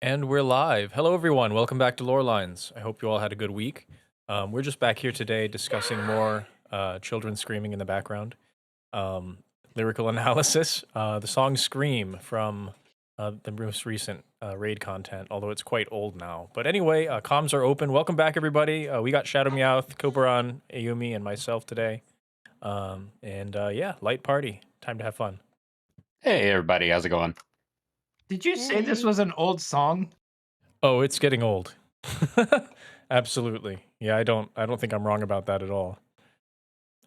And we're live. Hello, everyone. Welcome back to Lorelines. I hope you all had a good week. We're just back here today discussing more children screaming in the background. Um, Lyrical analysis. The song Scream from the most recent raid content, although it's quite old now. But anyway, comms are open. Welcome back, everybody. We got Shadow Meowth, Kobaran, Ayumi, and myself today. Yeah, light party. Time to have fun. Hey everybody, how's it going? Did you say this was an old song? Oh, it's getting old. Absolutely. Yeah, I don't think I'm wrong about that at all.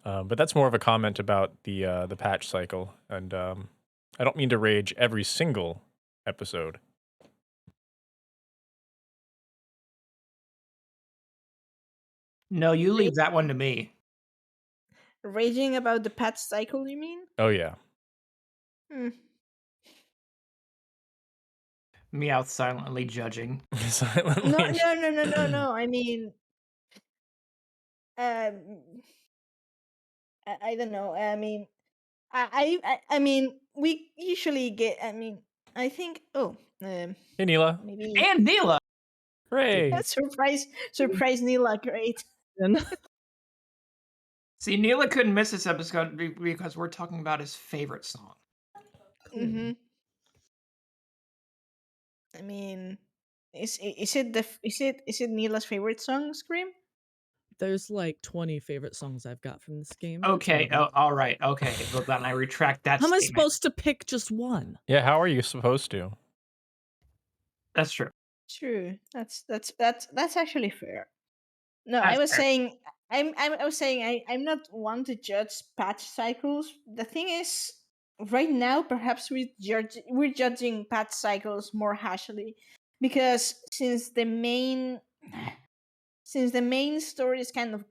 But that's more of a comment about the patch cycle, and I don't mean to rage every single episode. No, you leave that one to me. Raging about the patch cycle, you mean? Oh yeah. Hmm. Meowth silently judging. Silently. No. I mean, I don't know. I mean, I mean, we usually get. I mean, I think. Oh, Hey, Neela. maybe And Neela! Hooray. surprise, Neela, great. See, Neela couldn't miss this episode because we're talking about his favorite song. Mm-hmm. I mean, is it Neela's favorite song? Scream. There's like 20 favorite songs I've got from this game. It's Okay, one of them. alright, okay. Well, then I retract that How am I statement. supposed to pick just one? Yeah, how are you supposed to? That's true. True. That's actually fair. No, I That's was fair. saying I was saying I'm not one to judge patch cycles. The thing is, right now perhaps we're judging patch cycles more harshly because since the main story is kind of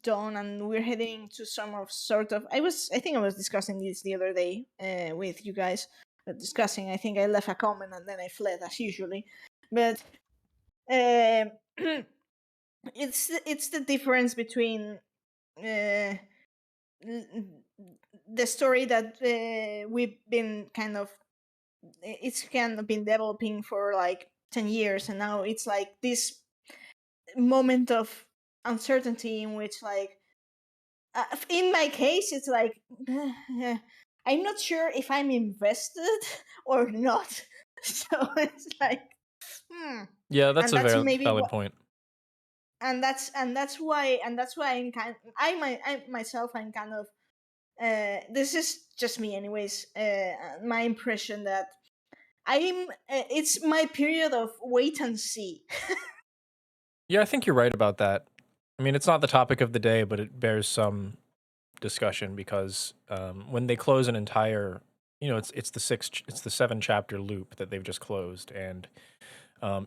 done and we're heading to some of sort of I think I was discussing this the other day with you guys discussing. I think I left a comment and then I fled as usually, but. Um it's the difference between uh, the story that we've been kind of it's kind of been developing for like 10 years, and now it's like this moment of uncertainty in which like in my case it's like I'm not sure if I'm invested or not. So it's like Yeah, that's and a that's very maybe valid what point. and that's why I'm kind I myself I'm kind of this is just me anyways, my impression that I'm it's my period of wait and see. Yeah, I think you're right about that. I mean, it's not the topic of the day, but it bears some discussion because when they close an entire, it's the 7 chapter loop that they've just closed, and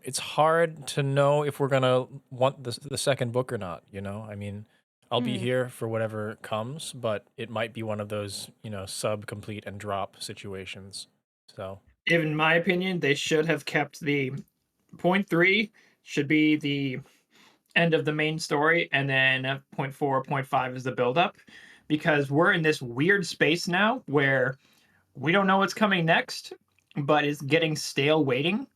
it's hard to know if we're gonna want the second book or not. I mean, I'll be here for whatever comes, but it might be one of those sub complete and drop situations. So In my opinion, they should have kept the point 3 should be the end of the main story, and then point 4, point 5 is the build-up, because we're in this weird space now where we don't know what's coming next, but it's getting stale waiting.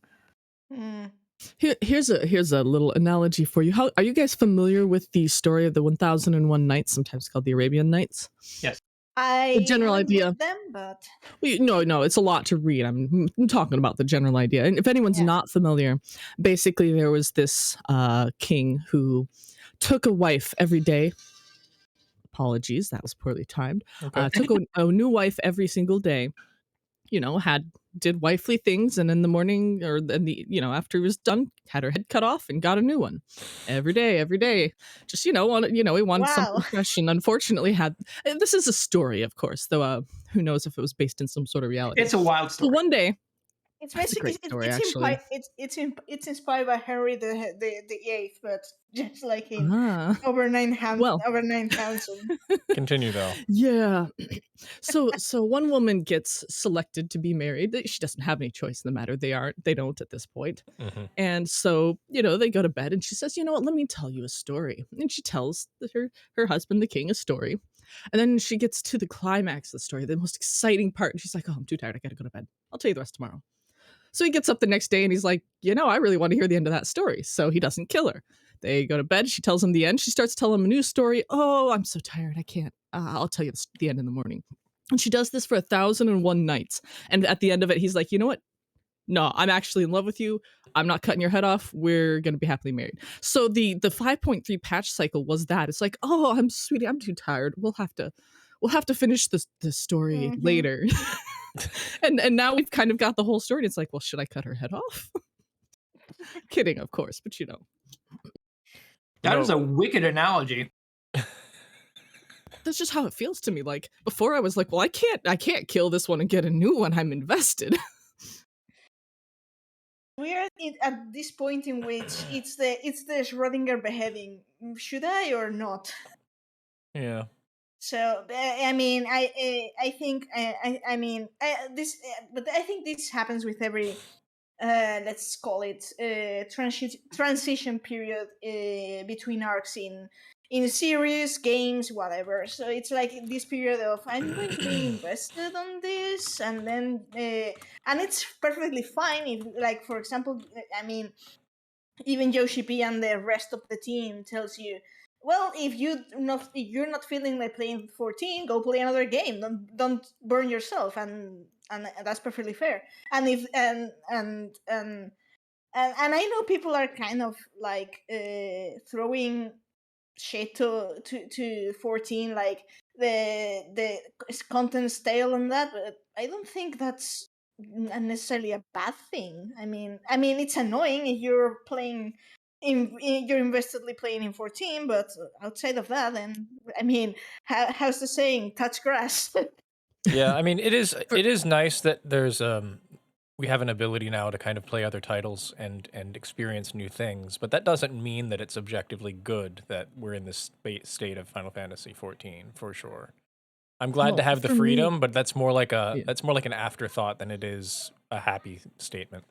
Here's a little analogy for you. How are you guys familiar with the story of the 1001 Nights, sometimes called the Arabian Nights? Yes. I The general haven't idea. read them, but Well, no, it's a lot to read. I'm talking about the general idea. And if anyone's Yeah. not familiar, basically there was this king who took a wife every day. Apologies, that was poorly timed. okay. Took a new wife every single day. Did wifely things, and in the morning or after he was done, had her head cut off and got a new one every day. Just he wanted something Wow. fresh, and unfortunately this is a story, of course, though. Who knows if it was based in some sort of reality? It's a wild So story. one day, It's that's a basically great story, actually. it's inspired by Henry the Eighth, but just like in Ah, over 900 well, over 9,000. Continue though. yeah. So one woman gets selected to be married. She doesn't have any choice in the matter. They don't at this point. Hmm. And so, they go to bed and she says, you know what, let me tell you a story. And she tells her husband, the king, a story. And then she gets to the climax of the story, the most exciting part. And she's like, oh, I'm too tired. I got to go to bed. I'll tell you the rest tomorrow. So he gets up the next day and he's like, I really want to hear the end of that story. So he doesn't kill her. They go to bed. She tells him the end. She starts telling him a new story. Oh, I'm so tired. I can't. I'll tell you the end in the morning. And she does this for 1,001 nights. And at the end of it, he's like, you know what? No, I'm actually in love with you. I'm not cutting your head off. We're going to be happily married. So the 5.3 patch cycle was that. It's like, oh, I'm too tired. We'll have to finish this story later. and now we've kind of got the whole story. And it's like, well, should I cut her head off? Kidding, of course, but That is a wicked analogy. that's just how it feels to me. Like before I was like, well, I can't kill this one and get a new one. I'm invested. We're at this point in which it's the Schrödinger behaving. Should I or not? Yeah. So I mean, I think but I think this happens with every let's call it transition period between arcs in series, games, whatever. So it's like this period of I'm going to be invested on this, and then and it's perfectly fine if, like, for example, I mean, even Yoshi P and the rest of the team tells you, well, if you're not feeling like playing 14, go play another game. Don't burn yourself, and that's perfectly fair. And if and I know people are kind of like throwing shit to 14, like the content stale and that, but I don't think that's necessarily a bad thing. I mean it's annoying if you're playing you're investedly playing in 14, but outside of that, then I mean, how's the saying, touch grass. Yeah, I mean, it is nice that there's we have an ability now to kind of play other titles and experience new things, but that doesn't mean that it's objectively good that we're in this state of Final Fantasy 14 for sure. I'm glad to have the freedom, but that's more like an afterthought than it is a happy statement.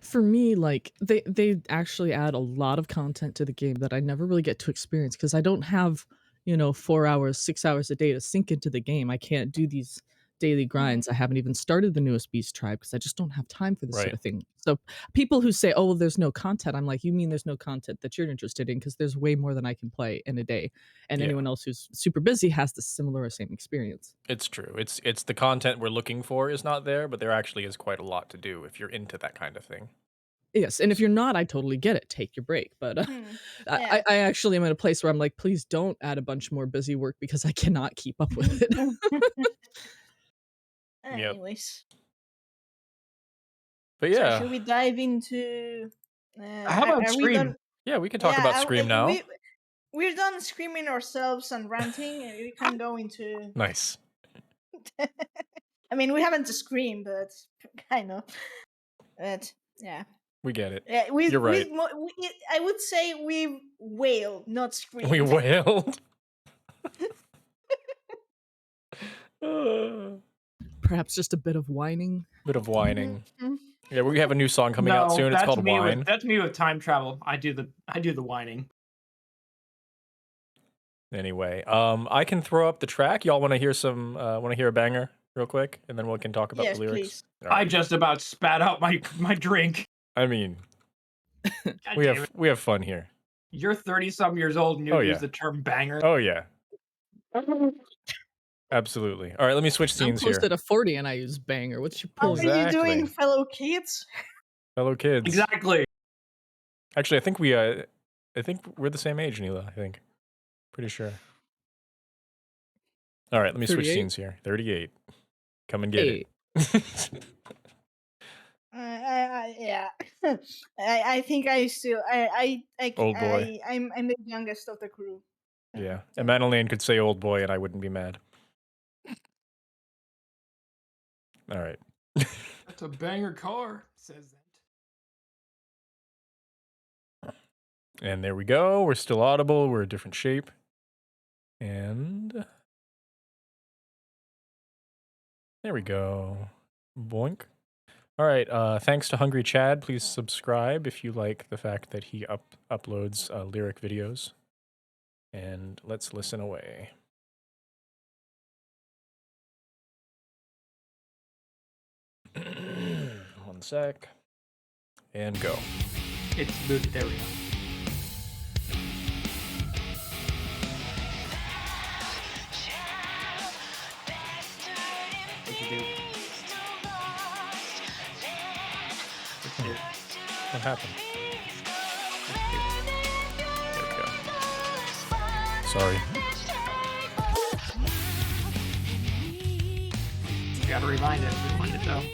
For me, like they actually add a lot of content to the game that I never really get to experience because I don't have 4 hours, 6 hours a day to sink into the game. I can't do these daily grinds. I haven't even started the newest beast tribe because I just don't have time for this sort of thing. So people who say, oh, well, there's no content, I'm like, you mean there's no content that you're interested in, because there's way more than I can play in a day, and anyone else who's super busy has the similar or same experience. It's true. It's the content we're looking for is not there, but there actually is quite a lot to do if you're into that kind of thing. Yes, and if you're not, I totally get it. Take your break. But Yeah. I actually am in a place where I'm like, please don't add a bunch more busy work because I cannot keep up with it. Anyways. But yeah. So should we dive into How about are we Scream? done? Yeah, we can talk about Scream now. We're done screaming ourselves and ranting, and we can go into Nice. I mean, we haven't screamed, but kind of. But yeah. We get it. Yeah, You're right. I would say we wailed, not screamed. We wailed. Perhaps just a bit of whining. Bit of whining. Yeah, we have a new song coming out soon. It's called Whine. That's me with time travel. I do the whining. Anyway, I can throw up the track. Y'all want to hear a banger real quick, and then we can talk about the lyrics. Please. I just about spat out my drink. I mean, we have fun here. You're 30-some years old and you use the term banger. Oh yeah. Absolutely. All right, let me switch scenes here. I'm close to 40 and I use banger. What's your How point? are you doing, fellow kids? Fellow kids. Exactly. Actually, I think we're the same age, Neela. I think. Pretty sure. All right, let me 38? switch scenes here. 38. Come and get it. Yeah. I think I still Old boy. I'm the youngest of the crew. Yeah, and Madeline could say old boy and I wouldn't be mad. All right. That's a banger car, says that. And there we go. We're still audible. We're a different shape. And there we go. Boink. All right. Thanks to Hungry Chad. Please subscribe if you like the fact that he uploads lyric videos. And let's listen away. 1 sec. And go. It's booted. There we go. What'd you do? What'd you do? What happened? There we go. Sorry. You gotta rewind it. Rewind it though.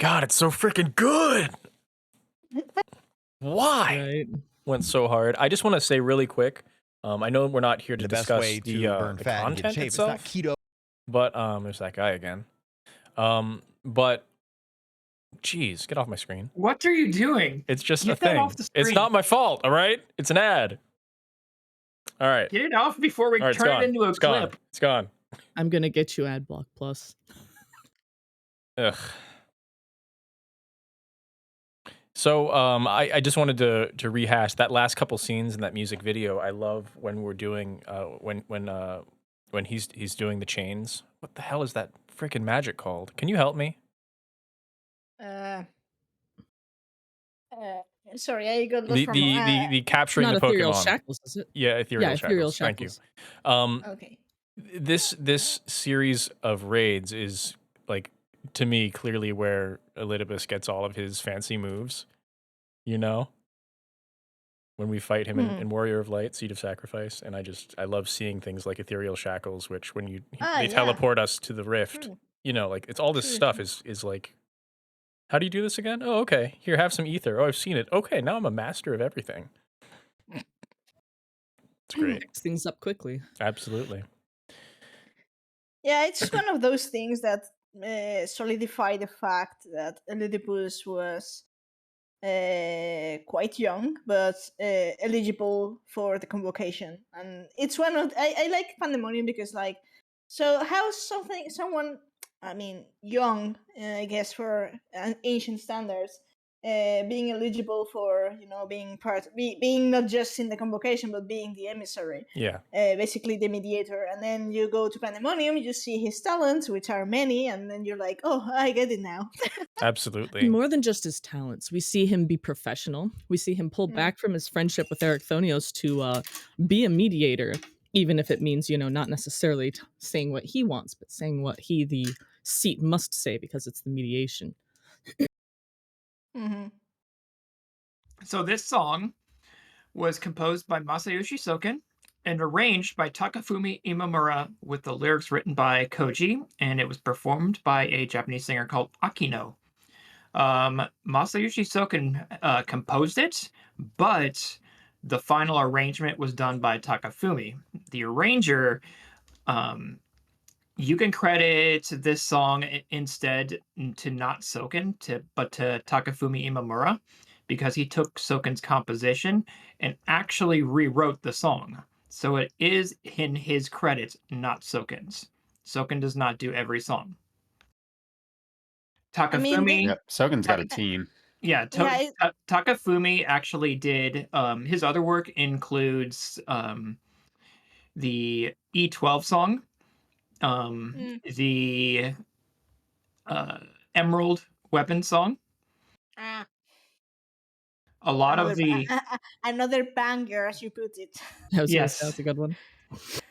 God, it's so freaking good. Why? Right. Went so hard. I just want to say really quick. I know we're not here to The best discuss way the, to burn the fat and get in content shape. itself, It's not keto. but there's that guy again. But geez, get off my screen. What are you doing? It's just Get a that thing. off the It's screen. not my fault. All right, it's an ad. All right, Get it off before we all right, it's turn gone. it into a It's gone. clip. It's gone. I'm gonna get you Adblock Plus. Ugh. So I just wanted to rehash that last couple scenes in that music video. I love when we're doing when he's doing the chains. What the hell is that freaking magic called? Can you help me? Uh, Sorry, I got lost The for a the moment. the, the capturing Not the ethereal Pokemon. shackles, is it? Yeah, ethereal Ethereal shackles. Thank you. shackles. Okay. This series of raids is like, to me, clearly where Elidibus gets all of his fancy moves. You know, when we fight him in Warrior of Light, Seed of Sacrifice, and I love seeing things like ethereal shackles, which when they Yeah. teleport us to the rift. True. You know, like it's all this True, stuff true. is like, how do you do this again? Oh, okay. Here, have some ether. Oh, I've seen it. Okay, now I'm a master of everything. It's great. Picks things up quickly. Absolutely. Yeah, it's one of those things that solidify the fact that Elidibus was quite young, but eligible for the convocation. And it's one of I like Pandemonium because like, so how someone, I mean, young, I guess for ancient standards, being eligible for being not just in the convocation but being the emissary, Yeah. basically the mediator. And then you go to Pandemonium, you see his talents, which are many, and then you're like, oh, I get it now. Absolutely. And more than just his talents, we see him be professional. We see him pull back from his friendship with Eric Thonios to be a mediator, even if it means, not necessarily saying what he wants, but saying what he, the seat, must say because it's the mediation. Mm-hmm. So this song was composed by Masayoshi Soken and arranged by Takafumi Imamura with the lyrics written by Koji, and it was performed by a Japanese singer called Akino. Masayoshi Soken composed it, but the final arrangement was done by Takafumi. The arranger, you can credit this song instead to not Soken, but to Takafumi Imamura, because he took Soken's composition and actually rewrote the song. So it is in his credit, not Soken's. Soken does not do every song. I mean, Takafumi, Yep. Sogan's got a team. yeah, Takafumi actually did. His other work includes the E12 song, the Emerald Weapon song. Ah, A lot of another the another banger, as you put it. I was gonna say yes, that's a good one.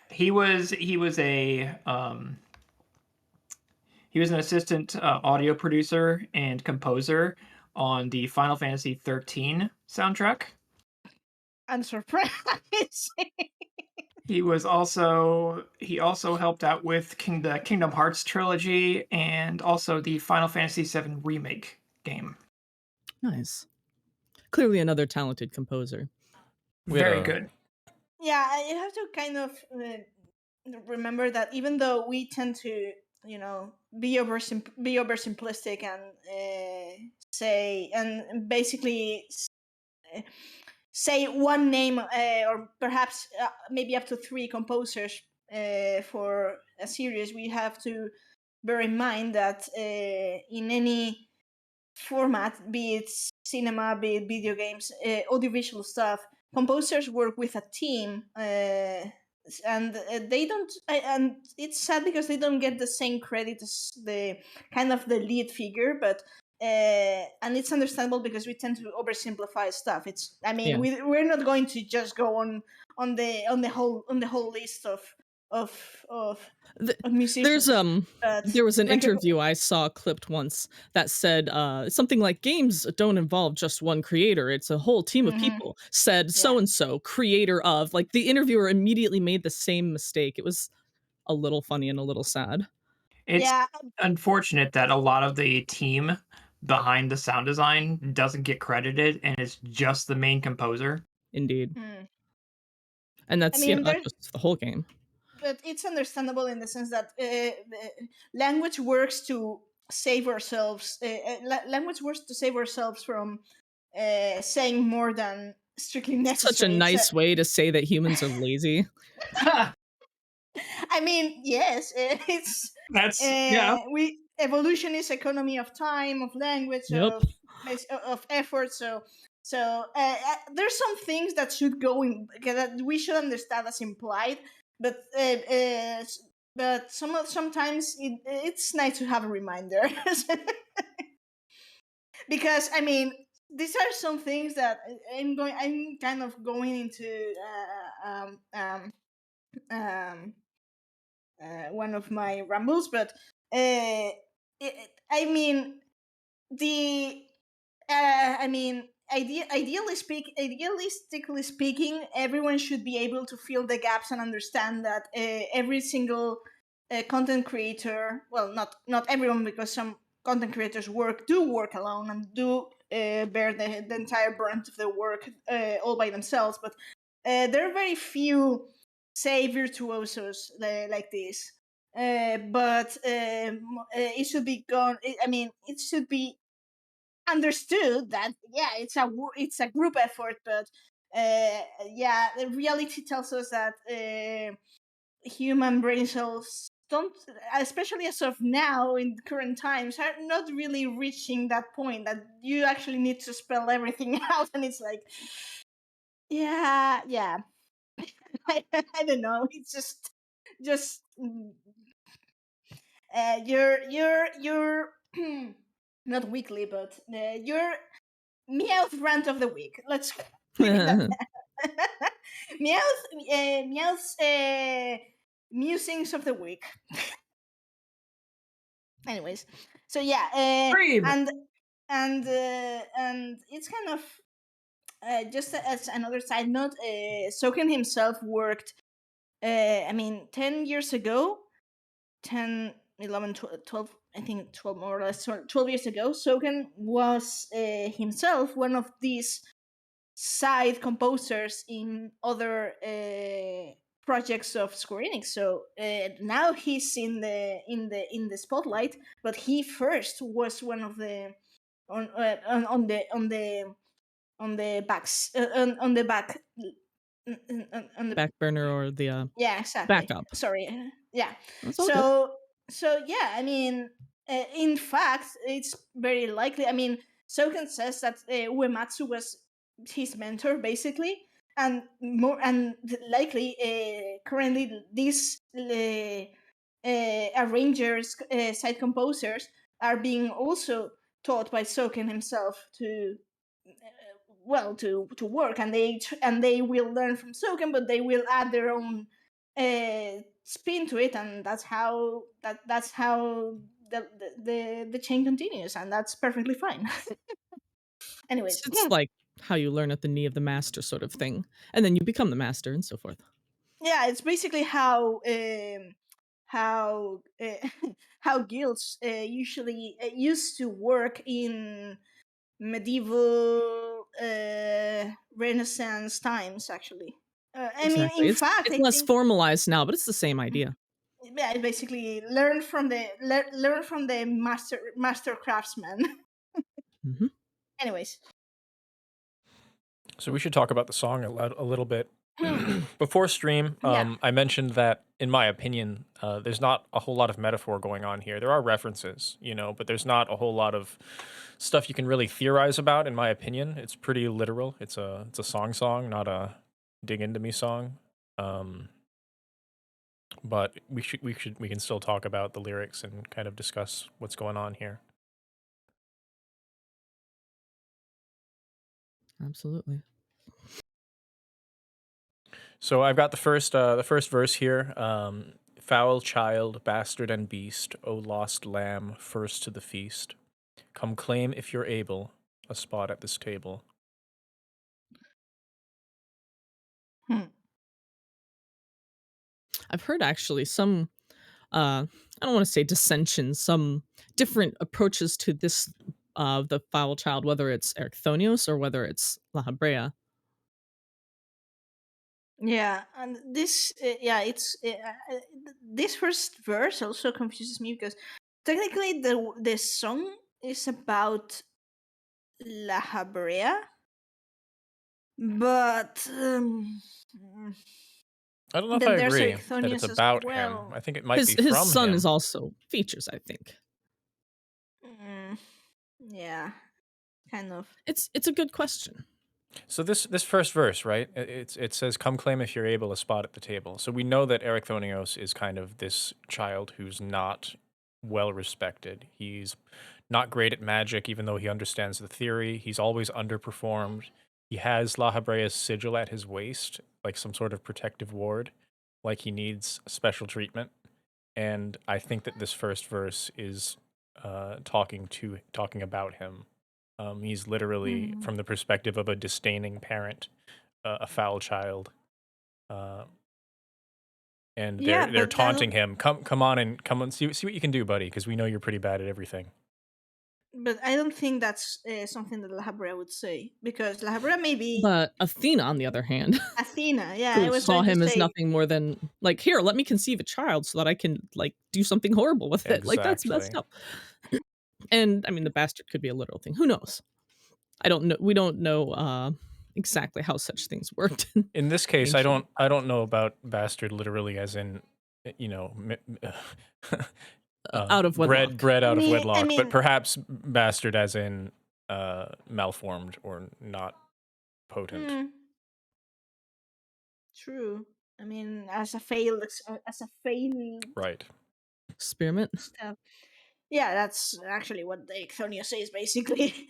he was an assistant audio producer and composer on the Final Fantasy 13 soundtrack. I'm surprised. He also helped out with the Kingdom Hearts trilogy and also the Final Fantasy 7 remake game. Nice. Clearly another talented composer. Very good. Yeah, I have to kind of remember that even though we tend to, be oversimplistic and say and basically say one name or perhaps maybe up to 3 composers for a series, we have to bear in mind that in any format, be it cinema, be it video games, audiovisual stuff, composers work with a team, and they don't. And it's sad because they don't get the same credit as the kind of the lead figure, but. And it's understandable because we tend to oversimplify stuff. I mean, we're not going to just go on the whole list of musicians. There was an like interview I saw clipped once that said something like games don't involve just one creator, it's a whole team of people. Said so and so creator of, like, the interviewer immediately made the same mistake. It was a little funny and a little sad. It's unfortunate that a lot of the team behind the sound design doesn't get credited and it's just the main composer. Indeed. And that's, not just the whole game. But it's understandable in the sense that language works to save ourselves. Language works to save ourselves from saying more than strictly necessary. Such a nice way to say that humans are lazy. I mean, yes, it's evolution is economy of time, of language, of effort. So there's some things that should go in that we should understand as implied, but sometimes it's nice to have a reminder. Because I mean, these are some things that I'm kind of going into one of my rambles, but I mean the I mean idealistically speaking, everyone should be able to fill the gaps and understand that every single content creator, well, not everyone, because some content creators do work alone and do bear the entire brunt of the work all by themselves, but there are very few, say, virtuosos like this. But it should be gone. I mean, it should be understood that it's a group effort, but yeah, the reality tells us that human brain cells don't, especially as of now in current times, are not really reaching that point that you actually need to spell everything out, and it's like, yeah. I don't know. It's just you're not weekly, but your Meowth rant of the week. Let's leave it at that. Meowth's musings of the week. Anyways, so yeah, Dream. and it's kind of just as another side note. Soken himself worked. I mean, 10 years ago, 10, 11, 12, I think 12 more or less, 12 years ago, Soken was himself one of these side composers in other projects of Square Enix. So now he's in the spotlight, but he first was one of the on the backs on the back on the Back burner or the yeah, exactly. backup. Sorry. Yeah. That's all good. So yeah, I mean, in fact, it's very likely. I mean, Soken says that Uematsu was his mentor, basically, and likely, currently these arrangers, side composers, are being also taught by Soken himself to to work, and they will learn from Soken, but they will add their own spin to it, and that's how the chain continues, and that's perfectly fine. Anyways, It's like how you learn at the knee of the master sort of thing, and then you become the master and so forth. yeah, it's basically how how guilds usually used to work in medieval Renaissance times, actually. I mean, Exactly. in fact, It's I less think, formalized now, but it's the same idea. yeah, basically learn from the master craftsman. Hmm. Anyways, So we should talk about the song a little bit. Before stream, Yeah. I mentioned that, in my opinion, there's not a whole lot of metaphor going on here. There are references, but there's not a whole lot of stuff you can really theorize about. In my opinion, it's pretty literal. It's a song, not a dig into me song. But we can still talk about the lyrics and kind of discuss what's going on here. Absolutely. So I've got the first verse here. Foul child, bastard and beast, O lost lamb, first to the feast. Come claim, if you're able, a spot at this table. I've heard actually some I don't want to say dissension, some different approaches to this the foul child, whether it's Ericthonios or whether it's La Habrea. Yeah, and this, it's this first verse also confuses me because technically the song is about La Habrea, but I don't know if I then there's agree that it's Ericthonius as about him. well. I think it might be His from son him. is also features, I think. Yeah, kind of. It's a good question. So this first verse, right? It says, "Come claim, if you're able, a spot at the table." So we know that Ericthonios is kind of this child who's not well respected. He's not great at magic, even though he understands the theory. He's always underperformed. He has La Habrea's sigil at his waist, like some sort of protective ward, like he needs special treatment. And I think that this first verse is talking about him. He's literally from the perspective of a disdaining parent, a foul child, and Yeah, they're but taunting him. Come on, see what you can do, buddy, because we know you're pretty bad at everything. but I don't think that's something that La Habrea would say, because La Habrea may be But Athena, on the other hand, Athena. Yeah, I who was saw going to him as say nothing more than like, here, let me conceive a child so that I can like do something horrible with it. Like that's messed Exactly. up. And I mean, the bastard could be a literal thing. Who knows? I don't know. We don't know exactly how such things worked. In this case, I Ancient. don't know about bastard literally as in, Out of wedlock. bred out of I wedlock, but mean, perhaps bastard as in malformed or not potent. True. I mean, as a failed Right. Experiment. stuff. Yeah, that's actually what the Icthonia says, basically.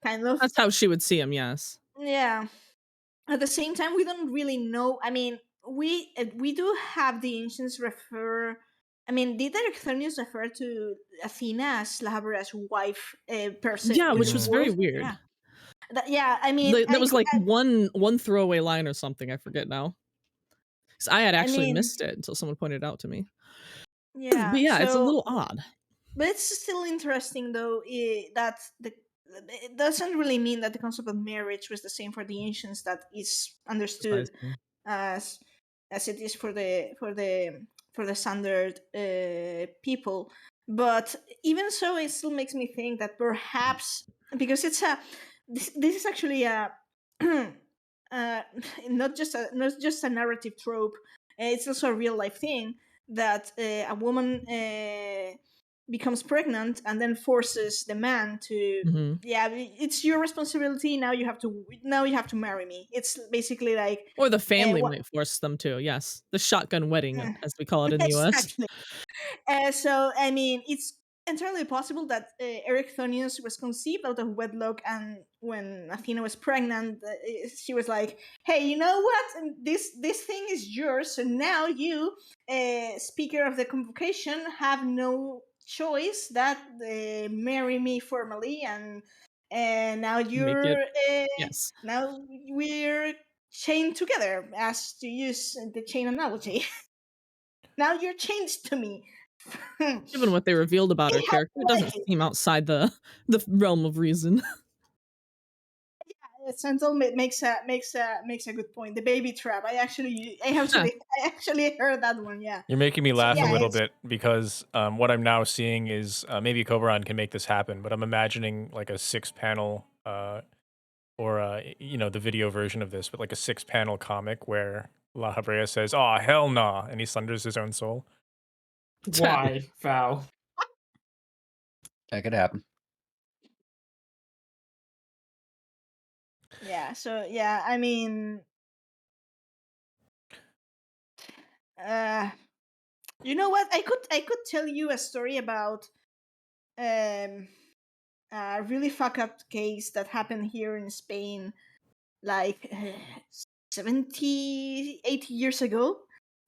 Kind of. That's how she would see him. Yes. Yeah. At the same time, we don't really know. I mean, we do have the ancients refer. I mean, did the Icthonians refer to Athena as La Habrea's wife person? Yeah, in which the was very world? weird. Yeah. Yeah, I mean, There was like one throwaway line or something. I forget now. 'Cause I had actually missed it until someone pointed it out to me. Yeah. But yeah, it's a so, little odd. But it's still interesting, though, that it doesn't really mean that the concept of marriage was the same for the ancients that is understood as it is for the standard people. But even so, it still makes me think that perhaps, because this is actually a not just a narrative trope. It's also a real life thing that a woman becomes pregnant and then forces the man to yeah, it's your responsibility, now you have to marry me. It's basically like, or the family might force them to. Yes, the shotgun wedding, as we call it in the US. Exactly. So I mean, it's entirely possible that Erechthonius was conceived out of wedlock, and when Athena was pregnant, she was like, "Hey, you know what? This thing is yours. So now you, speaker of the convocation, have no choice that marry me formally, and now you're yes. now we're chained together, as to use the chain analogy." Now you're changed to me. Given what they revealed about her character, it doesn't seem outside the realm of reason. Sentinel makes a good point. The baby trap. I actually heard that one. Yeah. You're making me laugh yeah, a little bit because what I'm now seeing is maybe Koberon can make this happen, but I'm imagining like a 6-panel or the video version of this, but like a 6-panel comic where La Habrea says, "Oh hell nah," and he sunders his own soul. Why, foul? That could happen. Yeah. So yeah, I mean, you know what? I could tell you a story about a really fuck up case that happened here in Spain, like 70, 80 years ago,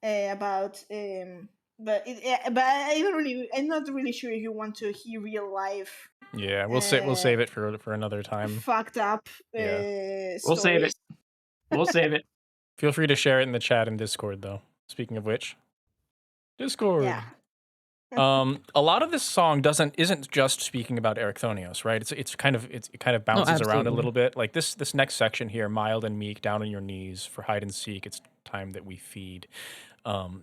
about but I'm not really sure if you want to hear real life. Yeah, we'll save it for another time. Fucked up. Yeah. We'll save it. We'll save it. Feel free to share it in the chat and Discord, though. Speaking of which, Discord. Yeah. A lot of this song isn't just speaking about Erechthonios, right? It kind of bounces around a little bit. Like this next section here, mild and meek, down on your knees for hide and seek. It's time that we feed.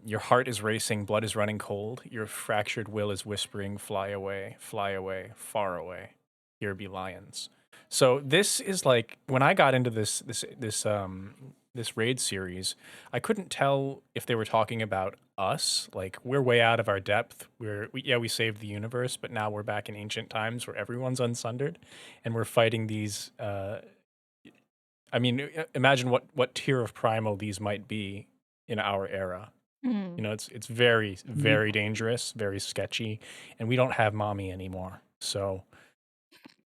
Your heart is racing, blood is running cold. Your fractured will is whispering, fly away, far away. Here be lions. So this is like when I got into this raid series, I couldn't tell if they were talking about us, like we're way out of our depth. We saved the universe, but now we're back in ancient times where everyone's unsundered, and we're fighting these. I mean, imagine what tier of primal these might be in our era. You know, it's very dangerous, very sketchy, and we don't have mommy anymore. So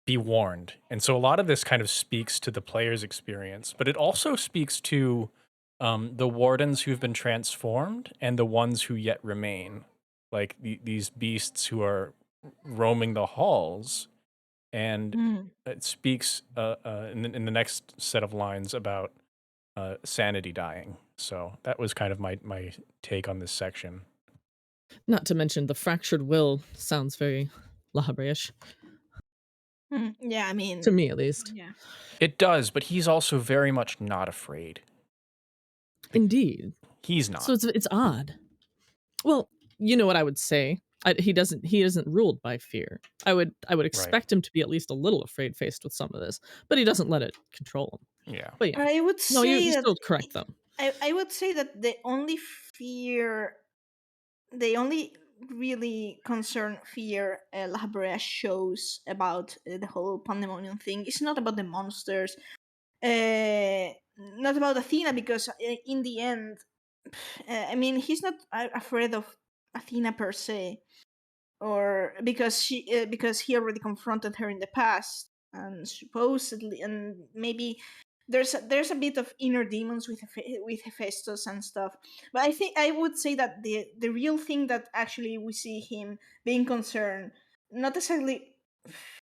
be warned. And so a lot of this kind of speaks to the player's experience, but it also speaks to the wardens who've been transformed and the ones who yet remain, like these beasts who are roaming the halls. And Mm. it speaks in the next set of lines about sanity dying. So that was kind of my take on this section. Not to mention the fractured will sounds very Lahabre-ish, Yeah, I mean, to me at least. yeah. It does, but he's also very much not afraid. Indeed. He's not. So it's odd. Well, you know what I would say. He isn't ruled by fear. I would expect him to be at least a little afraid faced with some of this, but he doesn't let it control him. Yeah. But yeah, I would no, say you're that still correct though. I would say that the only really concern fear La Habrea shows about the whole pandemonium thing is not about the monsters, not about Athena, because in the end, I mean, he's not afraid of Athena per se, or because he already confronted her in the past, and supposedly, and maybe there's a bit of inner demons with Hephaestus and stuff. But I would say that the real thing that actually we see him being concerned, not necessarily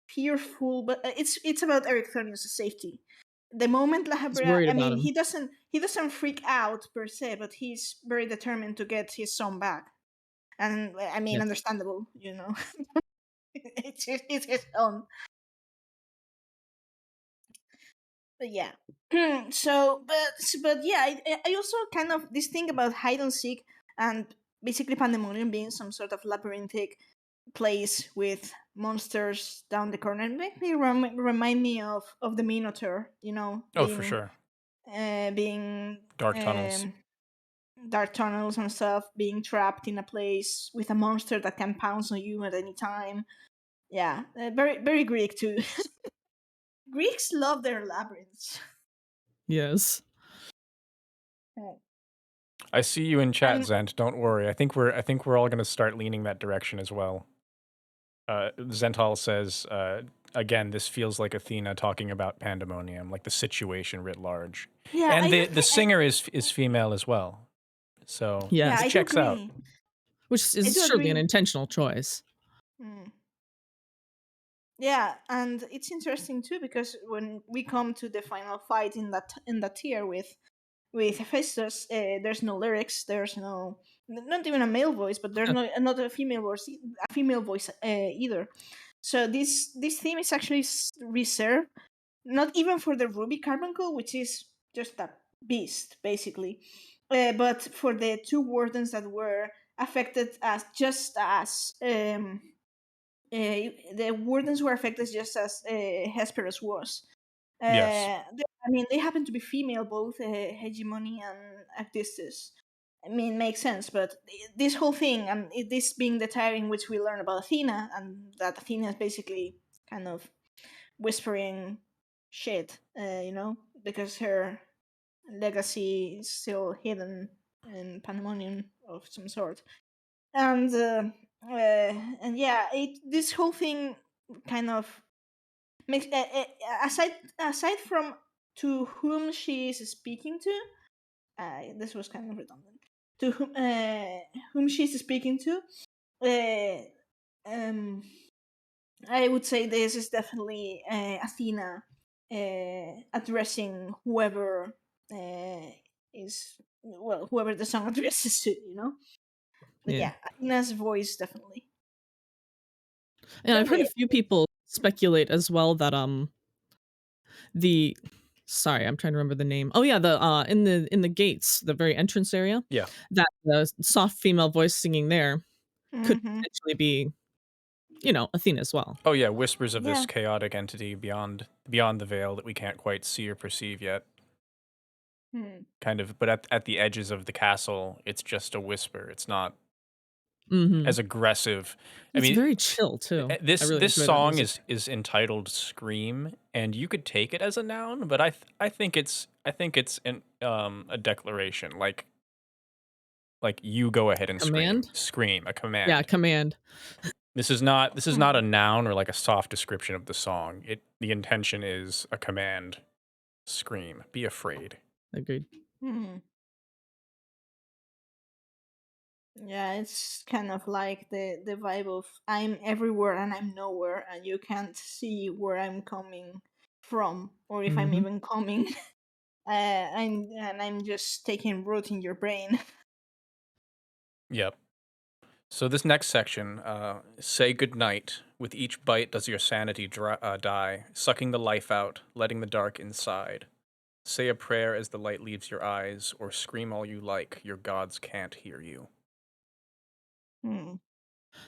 fearful, but it's about Erichthonius' safety. The moment La He's Habrea, worried I about mean, him. he doesn't freak out per se, but he's very determined to get his son back. And I mean, Yes. understandable, you know. it's his own. But yeah. But yeah, I also kind of this thing about hide and seek and basically pandemonium being some sort of labyrinthic place with monsters down the corner. It make me remind me of the Minotaur, you know, Oh, for sure. being Dark tunnels. dark tunnels and stuff, being trapped in a place with a monster that can pounce on you at any time. Yeah, very very Greek too. Greeks love their labyrinths. Yes. I see you in chat, And Zent. Don't worry. I think we're all going to start leaning that direction as well. Zental says again, this feels like Athena talking about pandemonium, like the situation writ large. yeah, And I do the thi- singer is female as well. So yeah, Yes. I it do checks out. agree. Which I is do surely an agree. intentional choice. Mm. Yeah, and it's interesting too because when we come to the final fight in that tier with Hephaestus, there's no lyrics, there's not even a male voice, but there's not a female voice, either. So this theme is actually reserved not even for the Ruby Carbuncle, which is just a beast basically, but for the two wardens that were affected as just as the wardens were affected just as Hesperus was. Yes. I mean, they happen to be female, both Hegemony and Actistus. I mean, makes sense, but this whole thing, and this being the time in which we learn about Athena, and that Athena is basically kind of whispering shit, because her legacy is still hidden in pandemonium of some sort. And yeah, this whole thing kind of makes aside from to whom she is speaking to. This was kind of redundant. To whom she's speaking to. Um, I would say this is definitely Athena addressing whoever whoever the song addresses to, But Yeah. yeah, Athena's voice definitely. And I've heard a few people speculate as well that the sorry, I'm trying to remember the name. Oh yeah, the in the gates, the very entrance area. Yeah. That the soft female voice singing there could Mhm. potentially be, Athena as well. Oh yeah, whispers of Yeah. this chaotic entity beyond the veil that we can't quite see or perceive yet. Hmm. Kind of, but at the edges of the castle, it's just a whisper. It's not Mm-hmm. as aggressive. It's very chill too. I This really this enjoy that song music. is entitled "Scream," and you could take it as a noun, but I think it's a declaration, like you go ahead and Command? scream a command. Yeah, command. This is not a noun or like a soft description of the song. The intention is a command. Scream. Be afraid. Agreed. Hmm. Yeah, it's kind of like the vibe of I'm everywhere and I'm nowhere, and you can't see where I'm coming from, or if I'm Mhm. even coming. And I'm just taking root in your brain. Yep. So this next section, say goodnight. With each bite does your sanity die, sucking the life out, letting the dark inside. Say a prayer as the light leaves your eyes, or scream all you like, your gods can't hear you. Hmm.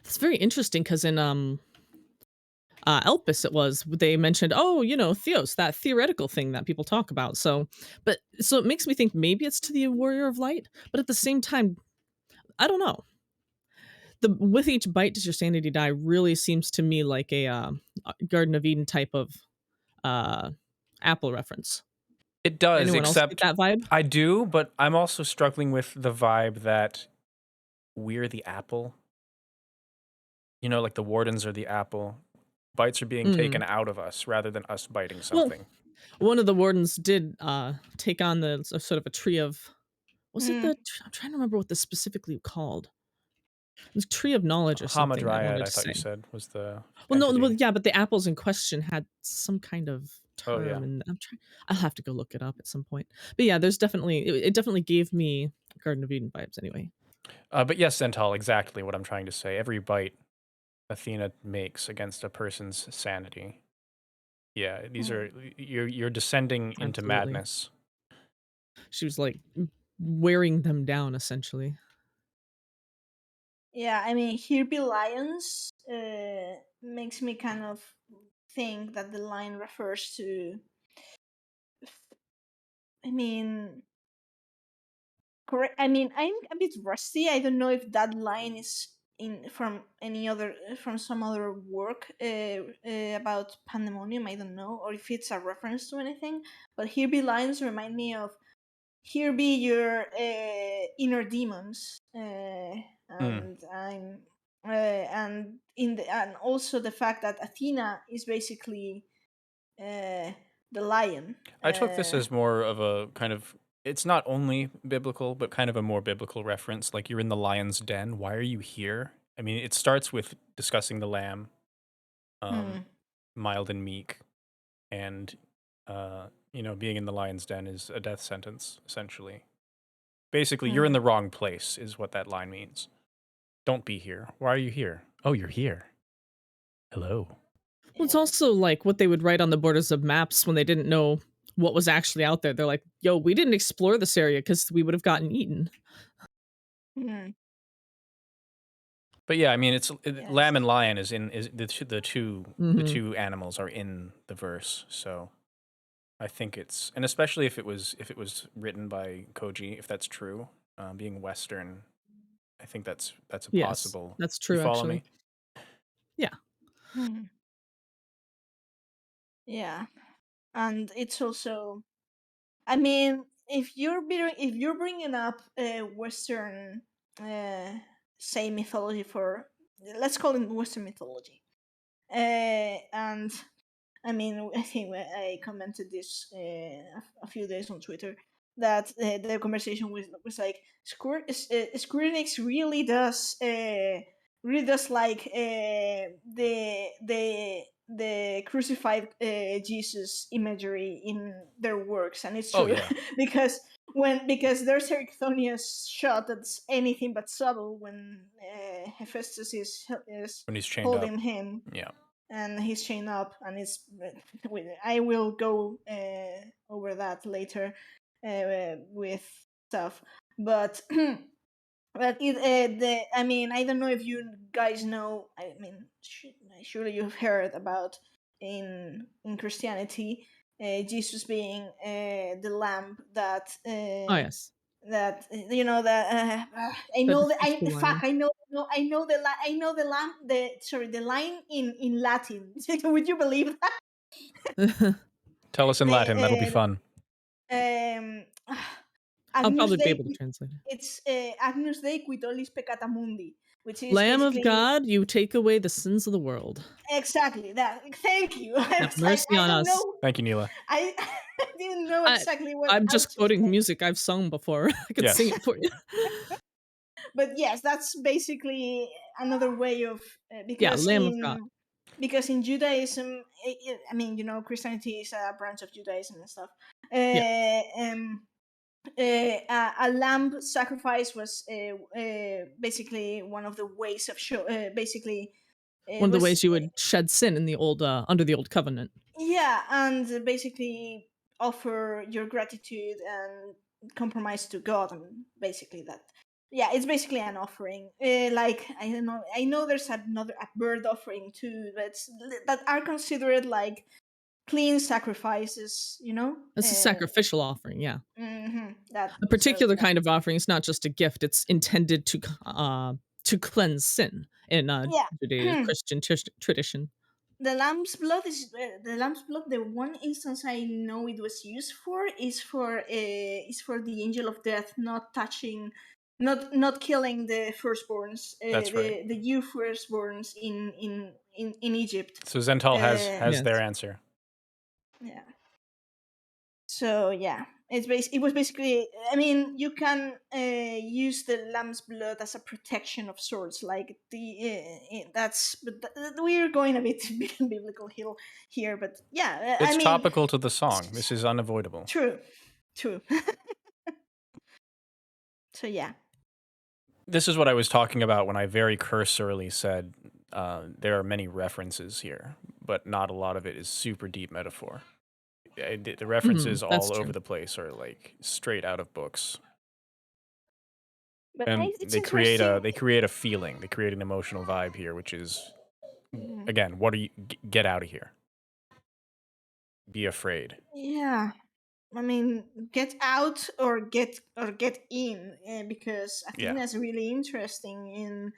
It's very interesting because in Elpis they mentioned, oh, Theos, that theoretical thing that people talk about. So it makes me think maybe it's to the Warrior of Light, but at the same time, I don't know. The with each bite does your sanity die really seems to me like a Garden of Eden type of uh apple reference. It does, Anyone else get except that vibe? I do, but I'm also struggling with the vibe that we're the apple. Like the wardens are the apple. Bites are being taken out of us rather than us biting Well, something. one of the wardens did take on the sort of a tree of was it Hmm. I'm trying to remember what this specifically called. It was tree of knowledge or something. I Hamadryad, wanted I to thought you say. said, was the Well, no, entity. well, yeah, but the apples in question had some kind of Oh, term, yeah. and I'll have to go look it up at some point. But yeah, there's definitely it definitely gave me Garden of Eden vibes anyway. But yes, Zental, exactly what I'm trying to say. Every bite Athena makes against a person's sanity. Yeah, these Hmm. are you're descending into Absolutely. madness. She was like wearing them down essentially. Yeah, I mean, here be lions makes me kind of think that the line refers to. I mean, correct. I mean, I'm a bit rusty. I don't know if that line is in from some other work about pandemonium. I don't know, or if it's a reference to anything. But here be lions remind me of here be your inner demons, and I'm and also the fact that Athena is basically the lion. I took this as more of a kind of, it's not only biblical, but kind of a more biblical reference. Like you're in the lion's den. Why are you here? I mean, it starts with discussing the lamb, mild and meek, and being in the lion's den is a death sentence, essentially. Basically, you're in the wrong place, is what that line means. Don't be here. Why are you here? Oh, you're here. Hello. Well, it's also like what they would write on the borders of maps when they didn't know what was actually out there. They're like, "Yo, we didn't explore this area because we would have gotten eaten." But yeah, I mean, lamb Yes. and lion is the Mhm. two animals are in the verse. So I think and especially if it was written by Koji, if that's true, being Western, I think that's a Yes, possible. that's You true follow actually. me? Yeah. Yeah, and it's also. I mean, if you're bringing up Western, say mythology for, let's call it Western mythology, and I mean, I think I commented this a few days on Twitter that the conversation was like Square Enix really does like the crucified Jesus imagery in their works, and it's Oh true yeah. because there's Ericthonia's shot that's anything but subtle when Hephaestus is When he's chained up. holding him Yeah. and he's chained up, and it's. I will go over that later with stuff, but but I mean, I don't know if you guys know. I mean, surely you've heard about in Christianity, Jesus being the lamb that. Oh yes. That that I That know that defeats the fuck lion. I know no I know the lamp the sorry the line in Latin. Would you believe that? Tell us in Latin. That'll be the fun. um I'll Agnus probably be Dei, able to translate it. it's Agnus Dei qui tollis peccata mundi, which is Lamb of basically God, you take away the sins of the world. exactly that. Thank you. I Have was like, mercy I on don't us. know. Thank you, Neela. I didn't know exactly what I'm how just to quoting say. music I've sung before. I could Yes. sing it for you. But yes, that's basically another way of Yeah, Lamb of God. because in Judaism, I mean, Christianity is a branch of Judaism and stuff. A lamb sacrifice was basically one of the ways of basically One of the was ways you would shed sin in the old under the old covenant. yeah, and basically offer your gratitude and compromise to God, and basically that. Yeah, it's basically an offering. Like I don't know. I know there's a bird offering too, that are considered like clean sacrifices. It's a sacrificial offering, yeah. That A particular yeah. kind of offering is not just a gift; it's intended to cleanse sin in Yeah. Christian tradition. The lamb's blood is the lamb's blood. The one instance I know it was used for is for the angel of death not touching, not killing the firstborns. That's right. The youth firstborns in Egypt. So Zental has Yes. their answer. Yeah. So yeah, it was basically. I mean, you can use the lamb's blood as a protection of sorts. Like that's. But we're going a bit biblical here. But yeah, It's I mean, topical to the song. This is unavoidable. true. So yeah. This is what I was talking about when I very cursorily said there are many references here, but not a lot of it is super deep metaphor. The references that's all over true. the place are like straight out of books, But and it's they create interesting. a feeling. They create an emotional vibe here, which is Mhm. again, what are you? Get out of here. Be afraid. Yeah. I mean, get out or get in, because Yeah. Athena is really interesting in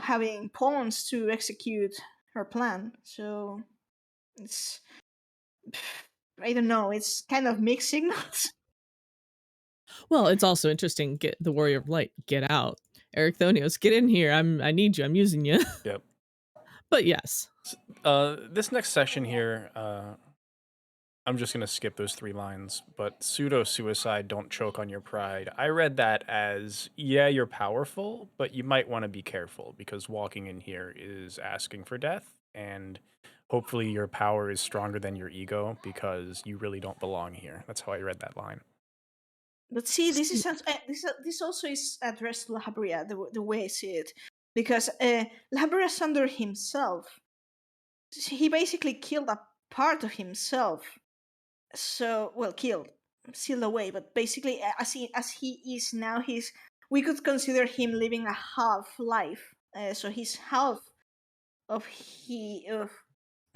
having pawns to execute her plan. So it's, I don't know, it's kind of mixed signals. Well, it's also interesting. Get the Warrior of Light. Get out, Ericthonios. Get in here. I need you. I'm using you. Yep. But yes, This next session here, I'm just gonna skip those 3 lines, but pseudo-suicide, don't choke on your pride. I read that as, yeah, you're powerful, but you might want to be careful because walking in here is asking for death, and hopefully your power is stronger than your ego because you really don't belong here. That's how I read that line. But see, this also is addressed to Lahabria, the way I see it, because Lahabria Sander himself, he basically killed a part of himself. So, well, killed, sealed away, but basically, as he is now, we could consider him living a half life. So he's half of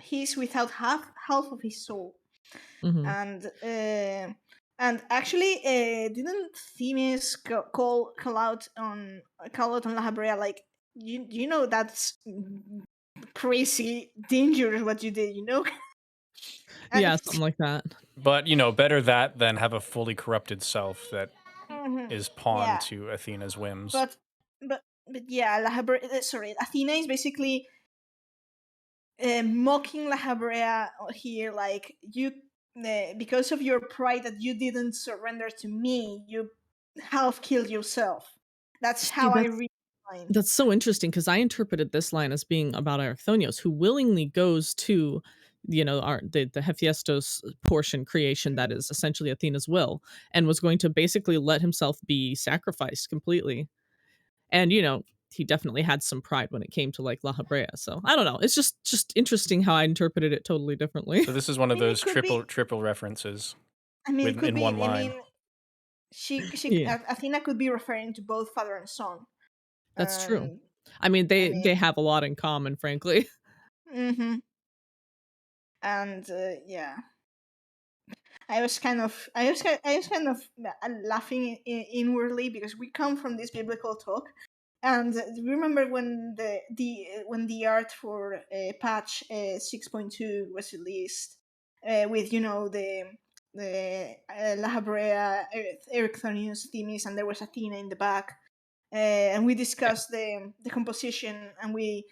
he's without half of his soul. Mhm. And actually, didn't Themis call out on Lahabrea, like, you know that's crazy dangerous what you did, And Yeah, something like that. But, better that than have a fully corrupted self that is pawn yeah, to Athena's whims. but yeah, Athena is basically mocking Lahabrea here, like, you because of your pride that you didn't surrender to me, you half killed yourself. That's See, how I read the line. That's so interesting because I interpreted this line as being about Ericthonios, who willingly goes to, the Hephaestos portion creation that is essentially Athena's will, and was going to basically let himself be sacrificed completely. And he definitely had some pride when it came to like La Habrea. So I don't know. It's just interesting how I interpreted it totally differently. So this is one of I mean, it those could be. triple references I mean, it could in be. one I line. mean, she Yeah. Athena could be referring to both father and son. That's true. And I mean, they mean, have a lot in common, frankly. mm-hmm. And yeah, I was kind of laughing inwardly because we come from this biblical talk, and remember when the art for patch 6.2 was released, with the La Habrea, Erichthonius, Themis, and there was Athena in the back. And we discussed the composition, and we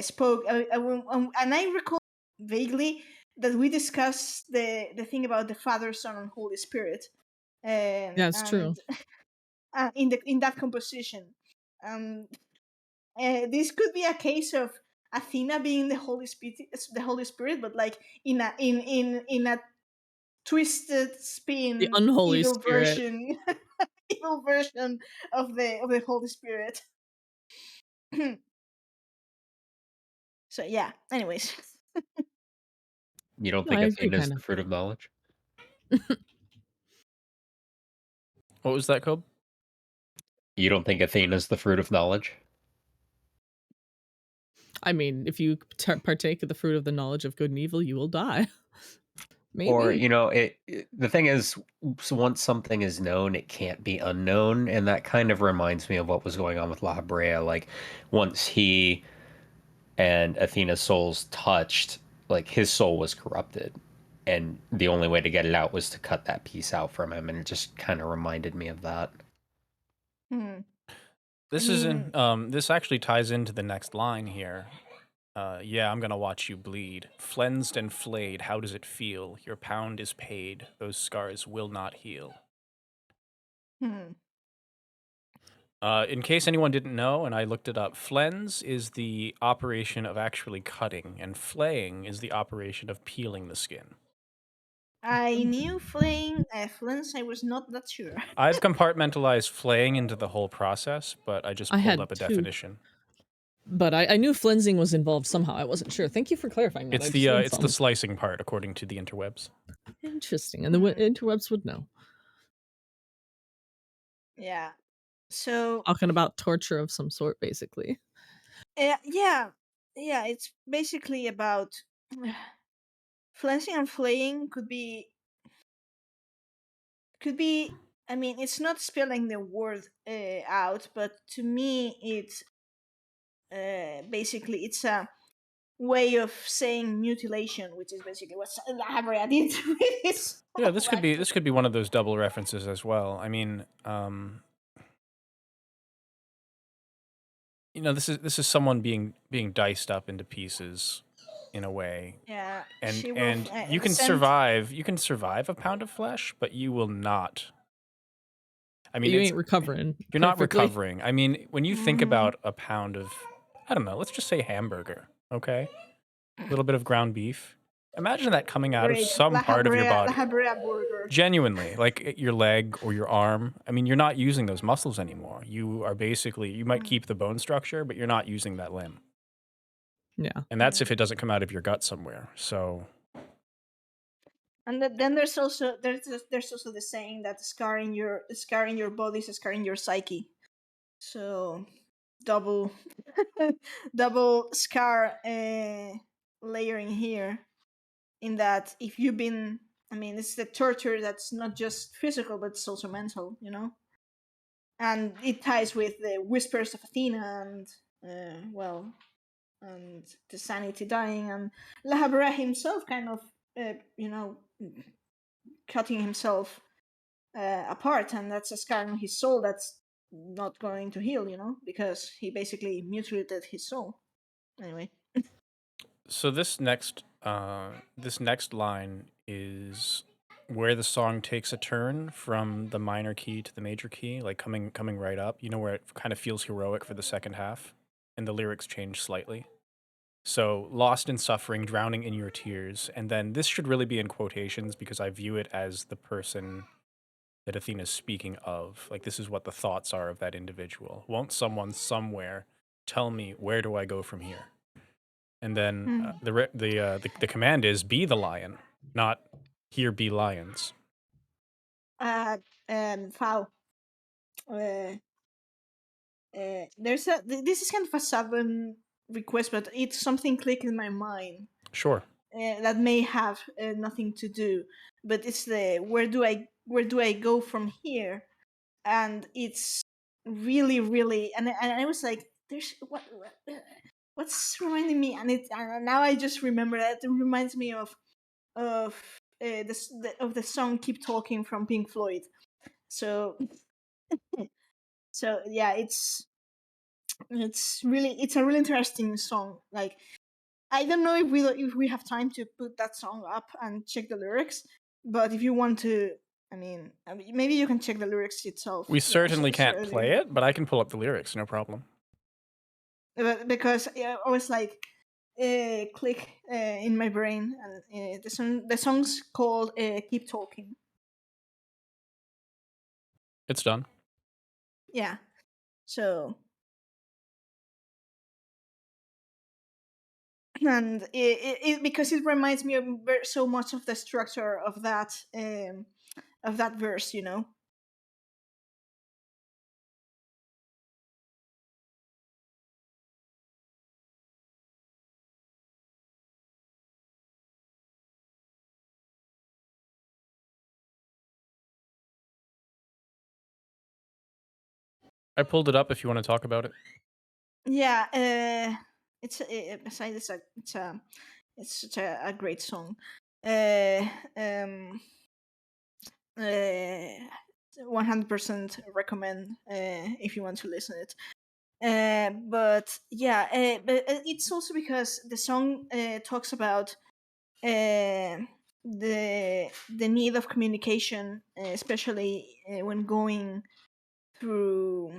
spoke. And I recall vaguely that we discussed the thing about the Father, Son, and Holy Spirit. Yeah, it's true. In that composition, this could be a case of Athena being the Holy Spirit, but like in a twisted spin, The unholy evil spirit. version, evil version of the Holy Spirit. So yeah. Anyways, You don't No, think I agree, Athena is kind the of. fruit of knowledge? What was that, Cobb? You don't think Athena is the fruit of knowledge? I mean, if you partake of the fruit of the knowledge of good and evil, you will die. Maybe. Or, you know, the thing is, once something is known, it can't be unknown, and that kind of reminds me of what was going on with La Habrea. Like, once he and Athena's souls touched, like, his soul was corrupted, and the only way to get it out was to cut that piece out from him, and it just kind of reminded me of that. This I is mean- in. This actually ties into the next line here. Yeah, I'm gonna watch you bleed. Flensed and flayed, how does it feel? Your pound is paid. Those scars will not heal. In case anyone didn't know, and I looked it up, flens is the operation of actually cutting, and flaying is the operation of peeling the skin. I knew Flens. I was not that sure. I've compartmentalized flaying into the whole process, but I just I pulled had up a two. definition. But I knew flensing was involved somehow. I wasn't sure. Thank you for clarifying that. It's I the just learned it's the something. slicing part, according to the interwebs. Interesting. And the interwebs would know. Yeah. So Talking about torture of some sort, basically. yeah, it's basically about flensing and flaying could be. I mean, it's not spelling the word out, but to me, it's basically it's a way of saying mutilation, which is basically what Habrea did with his Yeah, soul, this could be one of those double references as well. I mean, you know, this is someone being diced up into pieces in a way. Yeah, And she will you can survive a pound of flesh, but you will not. I mean, You ain't recovering. you're not perfectly. recovering. I mean, when you think about a pound of, I don't know, let's just say hamburger, okay? A little bit of ground beef. Imagine that coming out of Great. some La part of your Habrea, body. La Habrea burger. Genuinely, like your leg or your arm. I mean, you're not using those muscles anymore. You are basically, you might keep the bone structure, but you're not using that limb. Yeah. And that's if it doesn't come out of your gut somewhere. So, And then there's also the saying that scarring your body is scarring your psyche. So double double scar layering here. In that, if you've been, I mean, it's the torture that's not just physical, but it's also mental, you know. And it ties with the whispers of Athena and and the sanity dying, and La Habrea himself kind of cutting himself apart, and that's a scar on his soul that's not going to heal, you know, because he basically mutilated his soul. Anyway. so this next line is where the song takes a turn from the minor key to the major key, like coming right up. You know, where it kind of feels heroic for the second half, and the lyrics change slightly. So, lost in suffering, drowning in your tears. And then this should really be in quotations because I view it as the person that Athena's speaking of. Like, this is what the thoughts are of that individual. Won't someone somewhere tell me, where do I go from here? And then the command is be the lion, not here be lions. Foul. There's this is kind of a sudden request, but it's something clicked in my mind Sure. that may have nothing to do, but it's the where do I go from here, and it's really, and I was like, there's what's reminding me, and now I just remember that it reminds me of of the song "Keep Talking" from Pink Floyd. So yeah, it's a really interesting song. Like, I don't know if we have time to put that song up and check the lyrics, but if you want to, I mean maybe you can check the lyrics itself. We certainly can't play it, but I can pull up the lyrics, no problem. Because I was like, click in my brain, and the song's called "Keep Talking." It's done. Yeah, so. And because it reminds me of so much of the structure of that verse, you know. I pulled it up if you want to talk about it. Yeah, besides it's such a great song. 100% recommend if you want to listen it. But yeah, but it's also because the song talks about the need of communication, especially when going through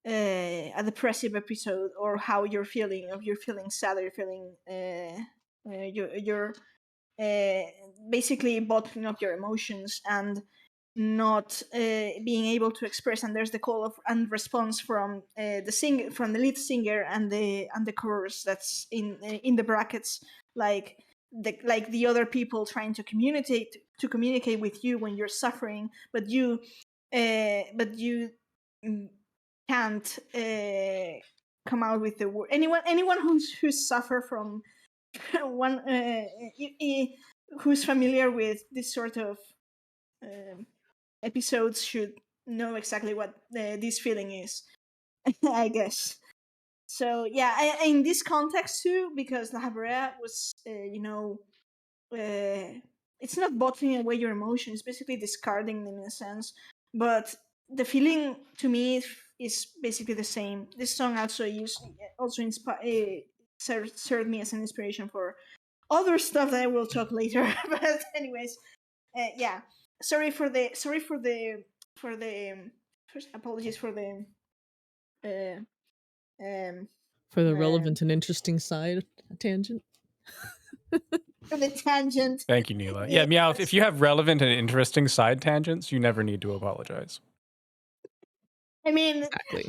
a depressive episode, or how you're feeling, if you're feeling sad, or you're feeling you're basically bottling up your emotions and not being able to express. And there's the call of and response from from the lead singer, and the chorus that's in the brackets, like the other people trying to communicate with you when you're suffering, but you mm, can't come out with the word. Anyone who's suffer from one who's familiar with this sort of episodes should know exactly what this feeling is. I guess. So yeah, in this context too, because La Habrea was it's not bottling away your emotions, basically discarding them in a sense, but the feeling to me is basically the same. This song served me as an inspiration for other stuff that I will talk later. But anyways, yeah. Sorry for the first apologies for the uh, For the relevant and interesting side tangent. for the tangent. Thank you, Neela. Yeah, Meowth, if you have relevant and interesting side tangents, you never need to apologize. I mean, Exactly.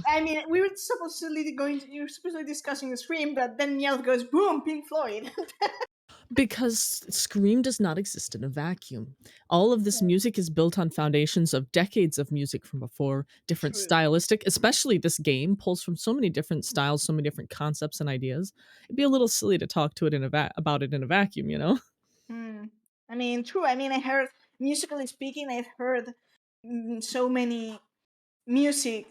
we were you were supposedly discussing the Scream, but then Meowth goes, boom, Pink Floyd. Because Scream does not exist in a vacuum. All of this music is built on foundations of decades of music from before, different True. stylistic, especially this game pulls from so many different styles, so many different concepts and ideas. It'd be a little silly to talk to it about it in a vacuum, you know? I mean, true. I mean, I heard, musically speaking, I've heard so many so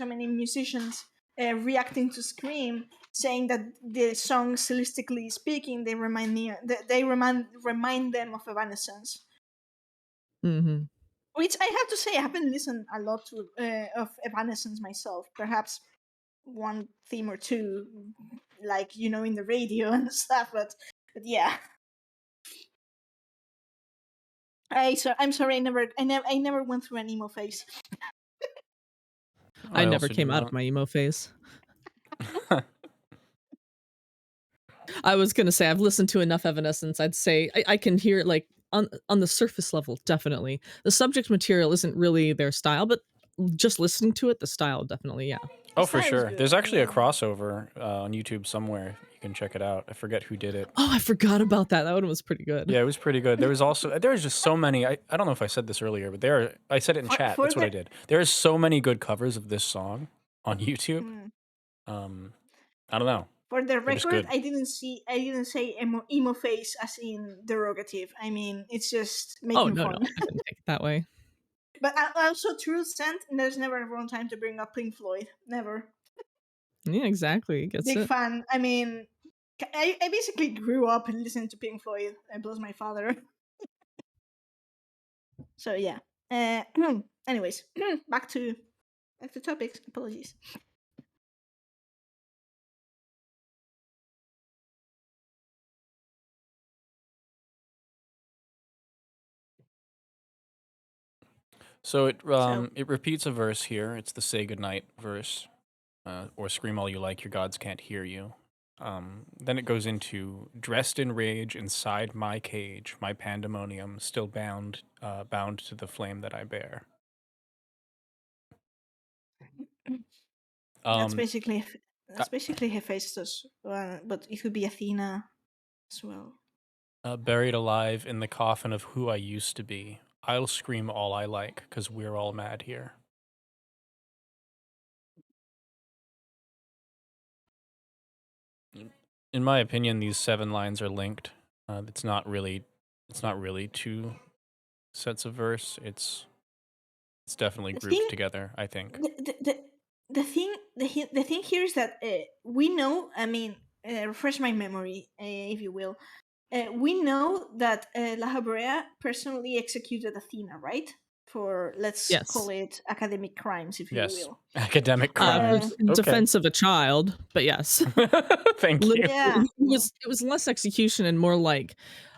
many musicians reacting to Scream, saying that the song, stylistically speaking, they remind them of Evanescence. Mm-hmm. Which I have to say, I haven't listened a lot to of Evanescence myself. Perhaps one theme or two, like in the radio and stuff. But yeah, I'm sorry. I never went through an emo phase. I never also came do out not. of my emo phase. I was gonna say I've listened to enough Evanescence. I'd say I can hear it, like on the surface level, definitely. The subject material isn't really their style, but just listening to it, the style definitely, yeah. Oh, for style is sure. good. There's I actually a mean, crossover on YouTube somewhere. You can check it out. I forget who did it. Oh, I forgot about that. That one was pretty good. Yeah, it was pretty good. There was just so many. I don't know if I said this earlier, but I said it in chat. for That's what I the did. There is so many good covers of this song on YouTube. I don't know. For the They're just record, good. I didn't say emo face as in derogative. I mean, it's just Oh making no, fun. I didn't take it that way. But also, true sent. There's never a wrong time to bring up Pink Floyd. Never. Yeah, exactly. Gets Big it. fan. I mean, I basically grew up listening to Pink Floyd. Plus my father. So yeah. Anyways, back to topics. Apologies. So it repeats a verse here. It's the "Say Goodnight" verse, or "Scream all you like, your gods can't hear you." Then it goes into "Dressed in rage inside my cage, my pandemonium still bound to the flame that I bear." That's Um, basically Hephaestus, but it could be Athena as well. Buried alive in the coffin of who I used to be, I'll scream all I like, 'cause we're all mad here. In my opinion, these 7 lines are linked. It's not really two sets of verse. It's definitely The grouped thing- together, I think. The thing here is that we know. I mean, refresh my memory, if you will. We know that La Habrea personally executed Athena, right? For let's Yes. call it academic crimes, if Yes. you will. Academic crimes. In Okay. defense of a child, but yes. Thank you. Yeah. It was less execution and more like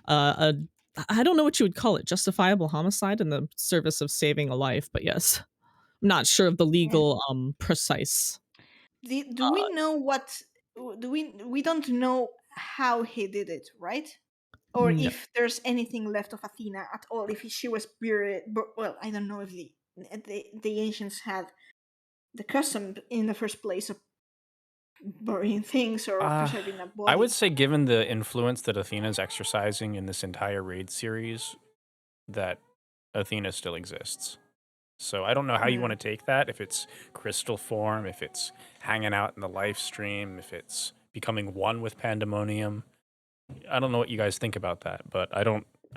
a I don't know what you would call it, justifiable homicide in the service of saving a life, but yes. I'm not sure of the legal precise. Do we know what? Do we don't know how he did it, right? Or No. if there's anything left of Athena at all, if she was buried. Well, I don't know if the ancients had the custom in the first place of burying things or preserving a body. I would say, given the influence that Athena's exercising in this entire raid series, that Athena still exists. So I don't know how you want to take that, if it's crystal form, if it's hanging out in the live stream, if it's becoming one with Pandemonium. I don't know what you guys think about that, but I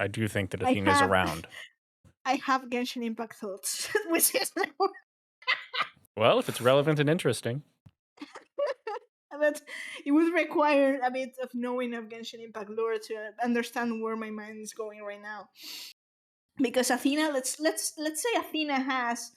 do think that Athena's around. I have Genshin Impact thoughts, which is Well, if it's relevant and interesting. but it would require a bit of knowing of Genshin Impact lore to understand where my mind is going right now. Because Athena, let's say Athena has,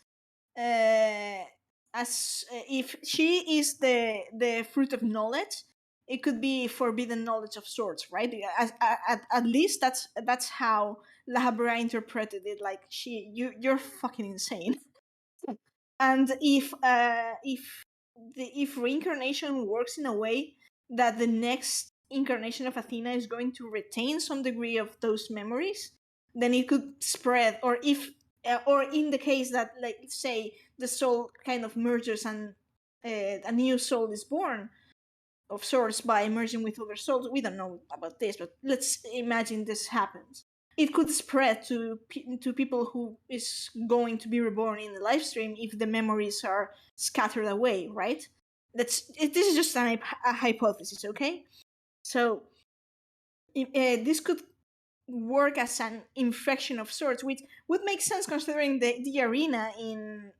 if she is the fruit of knowledge, it could be forbidden knowledge of sorts, right? At least that's how La Habra interpreted it. Like you're fucking insane. And if reincarnation works in a way that the next incarnation of Athena is going to retain some degree of those memories, then it could spread. Or if or in the case that, like, say the soul kind of merges and a new soul is born of sorts by merging with other souls. We don't know about this, but let's imagine this happens. It could spread to people who is going to be reborn in the live stream if the memories are scattered away, right? This is just a hypothesis, okay? So this could work as an infection of sorts, which would make sense considering the arena in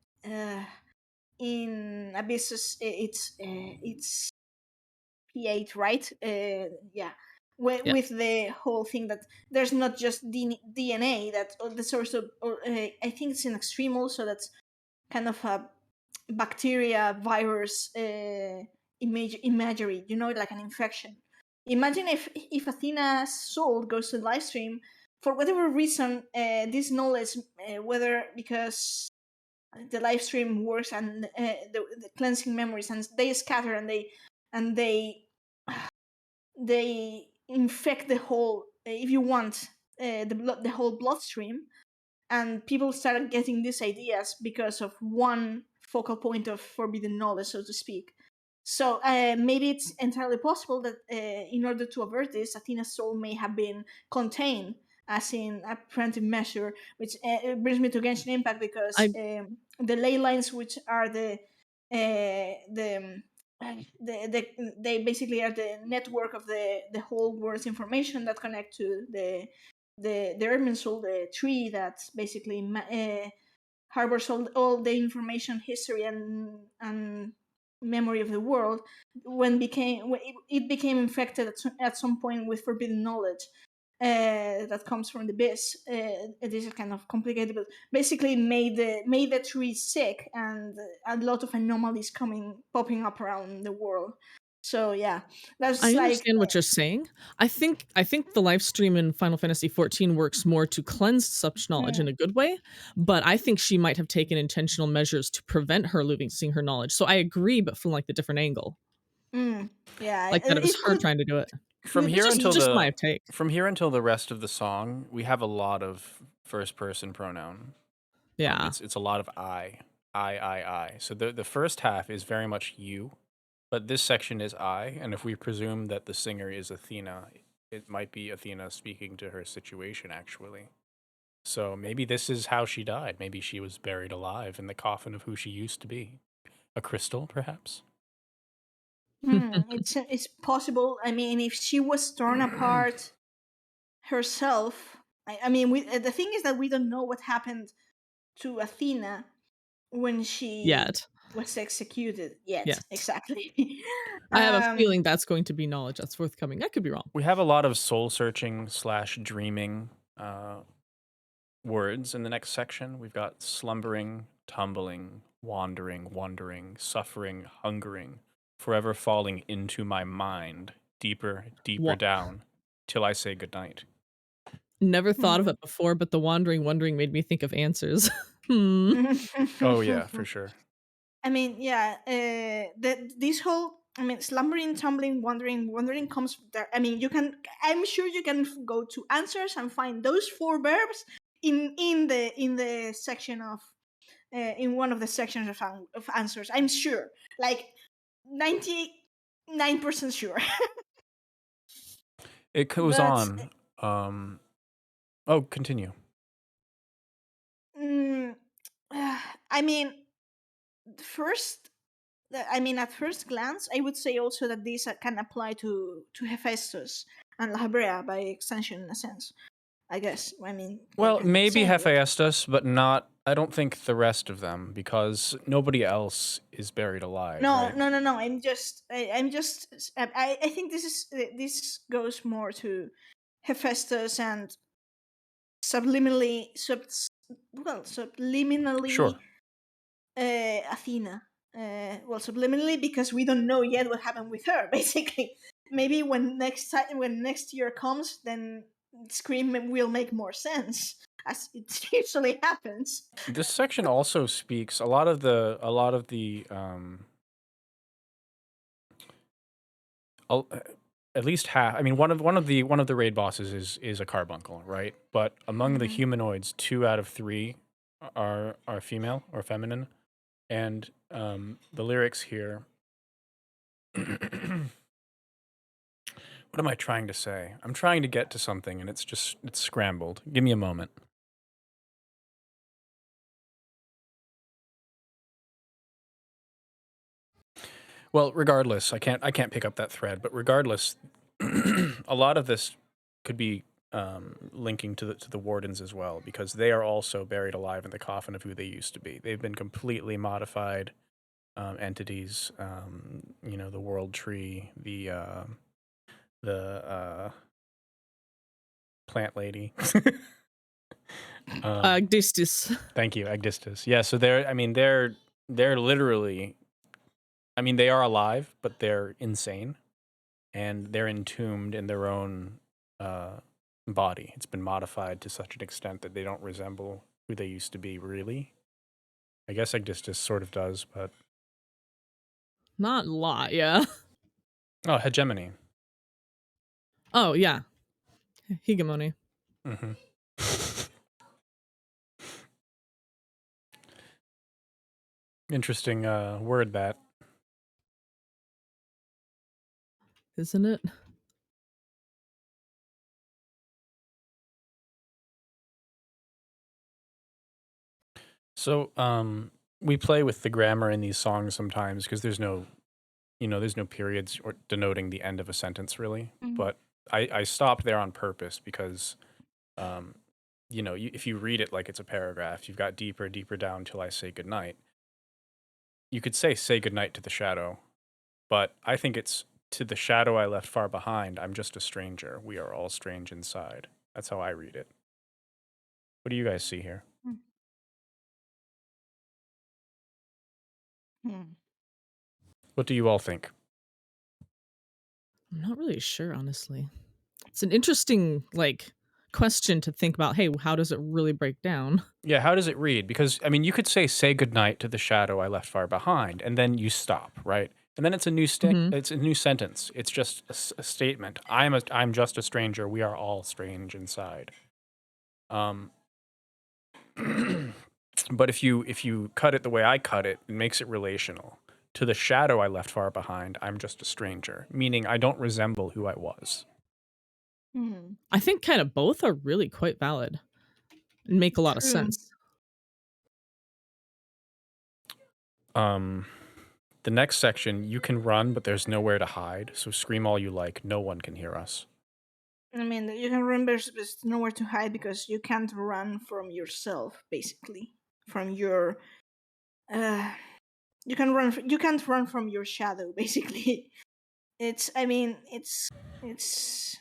Abyssus. It's P8, right? Yeah. With the whole thing that there's not just DNA, that the source of, or I think it's in Extreme also, that's kind of a bacteria virus imagery, like an infection. Imagine if Athena's soul goes to the live stream, for whatever reason, this knowledge, whether because the live stream works and the cleansing memories, and they scatter and they infect the whole, if you want, the whole bloodstream, and people start getting these ideas because of one focal point of forbidden knowledge, so to speak. So maybe it's entirely possible that in order to avert this, Athena's soul may have been contained, as in a preventive measure, which brings me to Genshin Impact, because the ley lines, which are they basically are the network of the whole world's information that connect to the Irminsul, the tree that basically harbors all the information, history, and memory of the world when it became infected at some point with forbidden knowledge that comes from the abyss. This is kind of complicated, but basically made the tree sick, and a lot of anomalies popping up around the world. So yeah, that's I like understand what you're saying. I think the live stream in Final Fantasy XIV works more to cleanse such knowledge in a good way, but I think she might have taken intentional measures to prevent her losing her knowledge. So I agree, but from like the different angle, yeah, like that it was it her could. trying to do it. From Could- here Just until just the my take. from here until the rest of the song, we have a lot of first person pronoun. Yeah. It's a lot of I. So the first half is very much you, but this section is I. And if we presume that the singer is Athena, it might be Athena speaking to her situation actually. So maybe this is how she died. Maybe she was buried alive in the coffin of who she used to be. A crystal, perhaps? It's possible. I mean, if she was torn apart herself, I mean, the thing is that we don't know what happened to Athena when she Yet. was executed yet. Yes. Exactly. I have a feeling that's going to be knowledge that's forthcoming. I could be wrong. We have a lot of soul searching / dreaming words in the next section. We've got slumbering, tumbling, wandering, wondering, suffering, hungering, forever falling into my mind, deeper, deeper down, till I say goodnight. Never thought of it before, but the wondering made me think of answers. Oh yeah, for sure. I mean, yeah, this whole, I mean, slumbering, tumbling, wandering comes there. I mean, I'm sure you can go to answers and find those 4 verbs in the section of in one of the sections of answers. I'm sure, like 99% sure. It goes But on. Oh, continue. I mean, first, at first glance, I would say also that these can apply to Hephaestus and La Brea by extension, in a sense. I guess. I mean, Well, I'm maybe saying it. Hephaestus, but not. I don't think the rest of them, because nobody else is buried alive. No, right? no. I'm just. I think this goes more to Hephaestus and subliminally. Sure. Athena. Subliminally, because we don't know yet what happened with her. Basically, maybe when next year comes, then Scream will make more sense, as it usually happens. This section also speaks a lot of the at least half. I mean, one of the raid bosses is a carbuncle, right? But among the humanoids, 2 out of 3 are female or feminine, and the lyrics here. What am I trying to say? I'm trying to get to something, and it's scrambled. Give me a moment. Well, regardless, I can't pick up that thread, but regardless, a lot of this could be linking to the wardens as well, because they are also buried alive in the coffin of who they used to be. They've been completely modified entities. The world tree, the plant lady. Agdistis. Thank you, Agdistis. Yeah, so they're literally. I mean, they are alive, but they're insane, and they're entombed in their own body. It's been modified to such an extent that they don't resemble who they used to be, really. I guess Agdistis sort of does, but... Not a lot, yeah. Oh, hegemony. Oh, yeah. Hegemony. Mm-hmm. Interesting word, that. Isn't it? So, we play with the grammar in these songs sometimes because there's no periods or denoting the end of a sentence, really. But I stopped there on purpose because, if you read it like it's a paragraph, you've got deeper, deeper down till I say goodnight. you could say goodnight to the shadow, but I think it's to the shadow I left far behind. I'm just a stranger. We are all strange inside. That's how I read it. What do you guys see here? Hmm. What do you all think? I'm not really sure, honestly. It's an interesting question to think about. Hey, how does it really break down? Yeah, how does it read? Because I mean, you could say goodnight to the shadow I left far behind, and then you stop, right? And then it's a new Mhm. it's a new sentence. It's just a statement. I'm just a stranger. We are all strange inside. Um, but if you cut it the way I cut it, it makes it relational. To the shadow I left far behind, I'm just a stranger, meaning I don't resemble who I was. Hmm. I think kind of both are really quite valid and make a lot of True. sense. The next section, you can run, but there's nowhere to hide. So scream all you like. No one can hear us. I mean, you can remember there's nowhere to hide because you can't run from yourself, basically. From your, you can run. You can't run from your shadow, basically. It's. I mean, it's. It's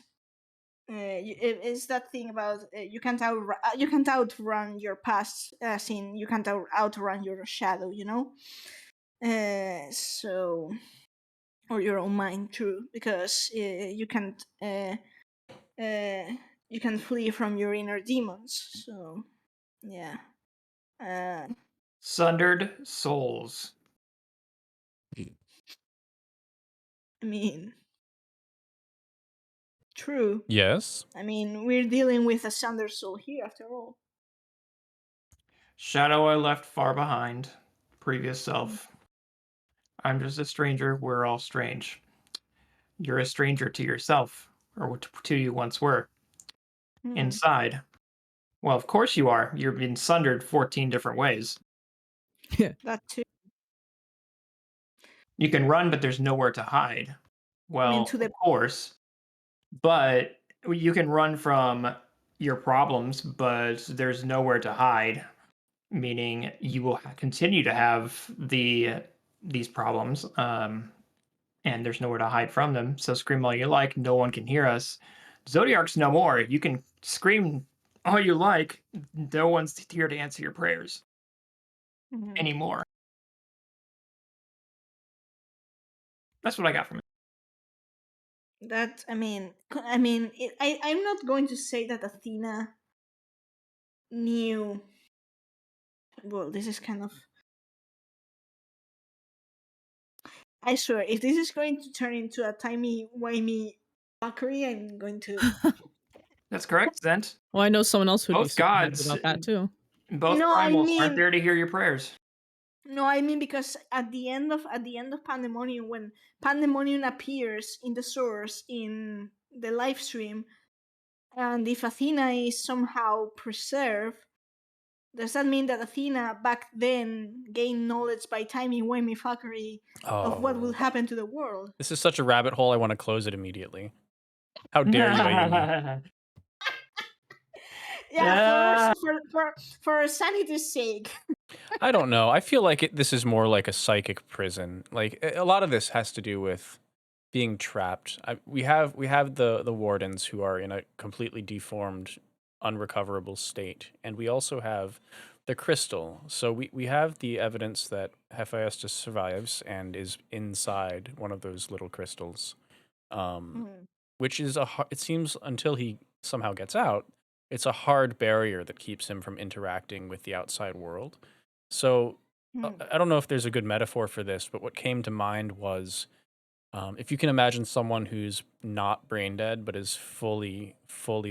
that thing about you can't outrun your past, as in you can't outrun your shadow, you know. So or your own mind, true, because you can't. You can flee from your inner demons. So, yeah. Sundered souls. I mean, true. Yes. I mean, we're dealing with a Sunder soul here, after all. Shadow I left far behind. Previous self. I'm just a stranger. We're all strange. You're a stranger to yourself, or to you once were. Hmm. Inside. Well, of course you are. You've been sundered 14 different ways. That too. You can run, but there's nowhere to hide. I mean, Well, to of the course. But you can run from your problems, but there's nowhere to hide, meaning you will continue to have these problems, and there's nowhere to hide from them. So scream all you like, no one can hear us. Zodiarc's no more. You can scream all you like, no one's here to answer your prayers Mhm. anymore. That's what I got from it. That I'm not going to say that Athena knew. Well, this is kind of. I swear, if this is going to turn into a timey-wimey fuckery, I'm going to. That's correct, Zent. Well, I know someone else who'd be Both super happy gods, about that too. both No, I primals aren't mean, there to hear your prayers. No, I mean because at the end of Pandemonium, when Pandemonium appears in the source in the live stream, and if Athena is somehow preserved, does that mean that Athena back then gained knowledge by timey-wimey fuckery of what will Oh. happen to the world? This is such a rabbit hole, I want to close it immediately. How dare you, Amy? Yeah, for sanity's sake. I don't know. I feel like this is more like a psychic prison. Like a lot of this has to do with being trapped. We have the wardens who are in a completely deformed, unrecoverable state, and we also have the crystal. So we have the evidence that Hephaestus survives and is inside one of those little crystals, Mhm. which is it seems until he somehow gets out, it's a hard barrier that keeps him from interacting with the outside world. So Mhm. I don't know if there's a good metaphor for this, but what came to mind was if you can imagine someone who's not brain dead but is fully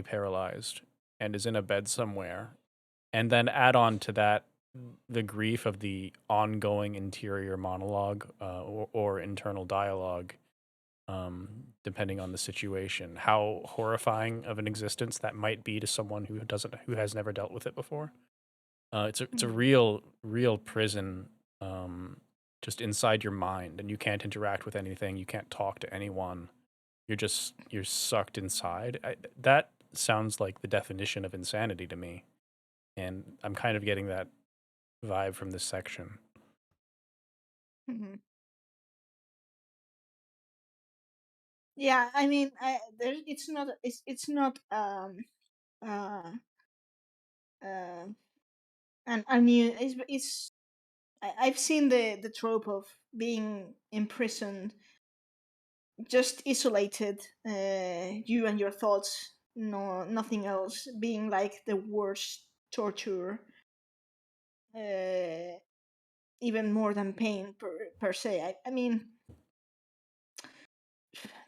paralyzed and is in a bed somewhere, and then add on to that the grief of the ongoing interior monologue or internal dialogue, depending on the situation, how horrifying of an existence that might be to someone who has never dealt with it before. It's a Mhm. real prison, just inside your mind, and you can't interact with anything. You can't talk to anyone. You're sucked inside. That sounds like the definition of insanity to me, and I'm kind of getting that vibe from this section. Mhm. Yeah, I mean, it's not. It's not. Uh. Uh. And new. It's. I've seen the trope of being imprisoned, just isolated, you and your thoughts, no, nothing else, being like the worst torture, uh, even more than pain per se. I mean,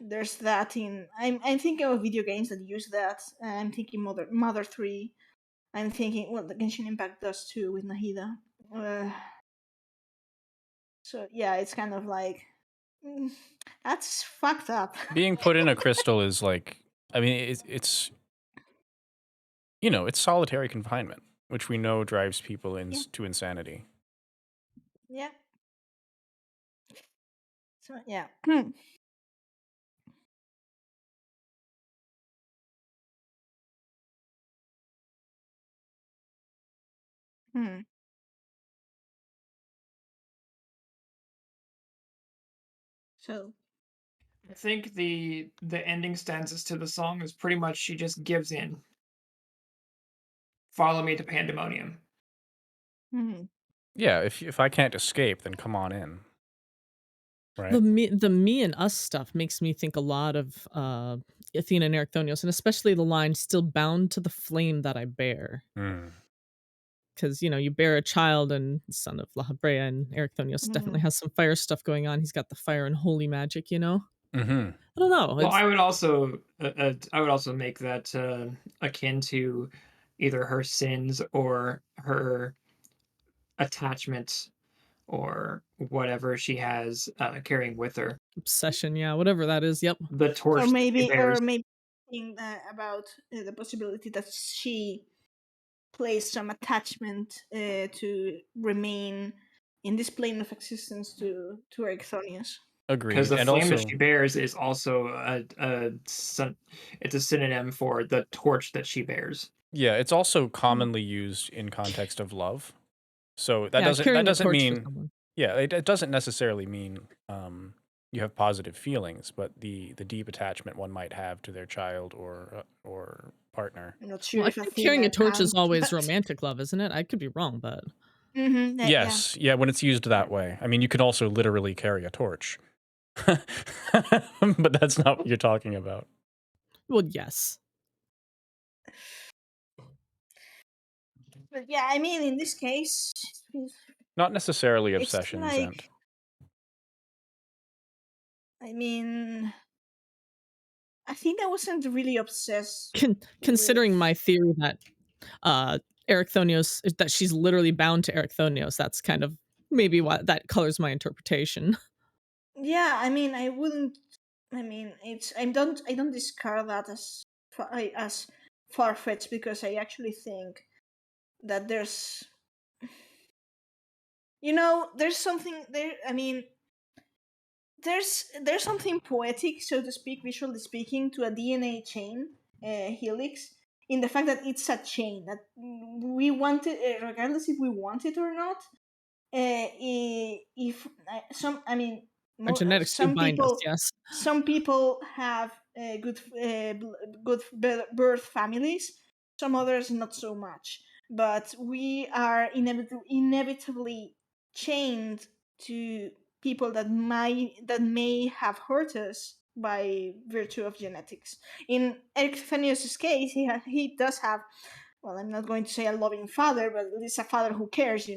there's that in. I'm thinking of video games that use that. I'm thinking Mother 3. I'm thinking, well, the Genshin Impact does too with Nahida. Uh, so yeah, it's kind of like that's fucked up. Being put in a crystal is like, I mean, it's it's solitary confinement, which we know drives people Yeah. to insanity. Yeah. So yeah. Hmm. So I think the ending stanzas to the song is pretty much she just gives in. Follow me to pandemonium. hmm. Yeah, if I can't escape, then come on in. Right? The me and us stuff makes me think a lot of Athena and Erichthonios, and especially the line "still bound to the flame that I bear." Mm. Because you bear a child, and son of Lahabrea, and Erichthonios definitely has some fire stuff going on. He's got the fire and holy magic. Mm-hmm. I don't know. Well, It's I would also make that akin to either her sins or her attachment or whatever she has carrying with her. obsession, yeah, whatever that is. Yep. The torch that she bears. Or maybe thinking about the possibility that she placed some attachment to remain in this plane of existence to Erichthonius. Because Agreed. the And flame that also, she bears is also it's a synonym for the torch that she bears. yeah, it's also commonly used in context of love. So that Yeah, doesn't carrying a torch for mean, someone. yeah, it doesn't necessarily mean you have positive feelings, but the deep attachment one might have to their child or partner. I'm not Well, sure I if think carrying a Athena torch is counts, always but romantic love, isn't it? I could be wrong, but yeah. Yes, yeah, when it's used that way. I mean, you can also literally carry a torch. But that's not what you're talking about. well, yes. But yeah, I mean, in this case, Not necessarily it's obsession, Zent. like, I mean, Athena wasn't really obsessed Considering with. my theory that Erichthonios that she's literally bound to Erichthonios, that's kind of maybe what that colors my interpretation. Yeah, I mean, I wouldn't. I mean, it's. I don't discard that as far fetched, because I actually think that there's something there. I mean, there's something poetic, so to speak, visually speaking, to a DNA chain, helix, in the fact that it's a chain that we want it, regardless if we want it or not. If some, I mean, Our genetics do bind us, yes. some people have good birth families. Some others not so much. But we are inevitably chained to people that may have hurt us by virtue of genetics. In Epiphanius' case, he does have. Well, I'm not going to say a loving father, but at least a father who cares,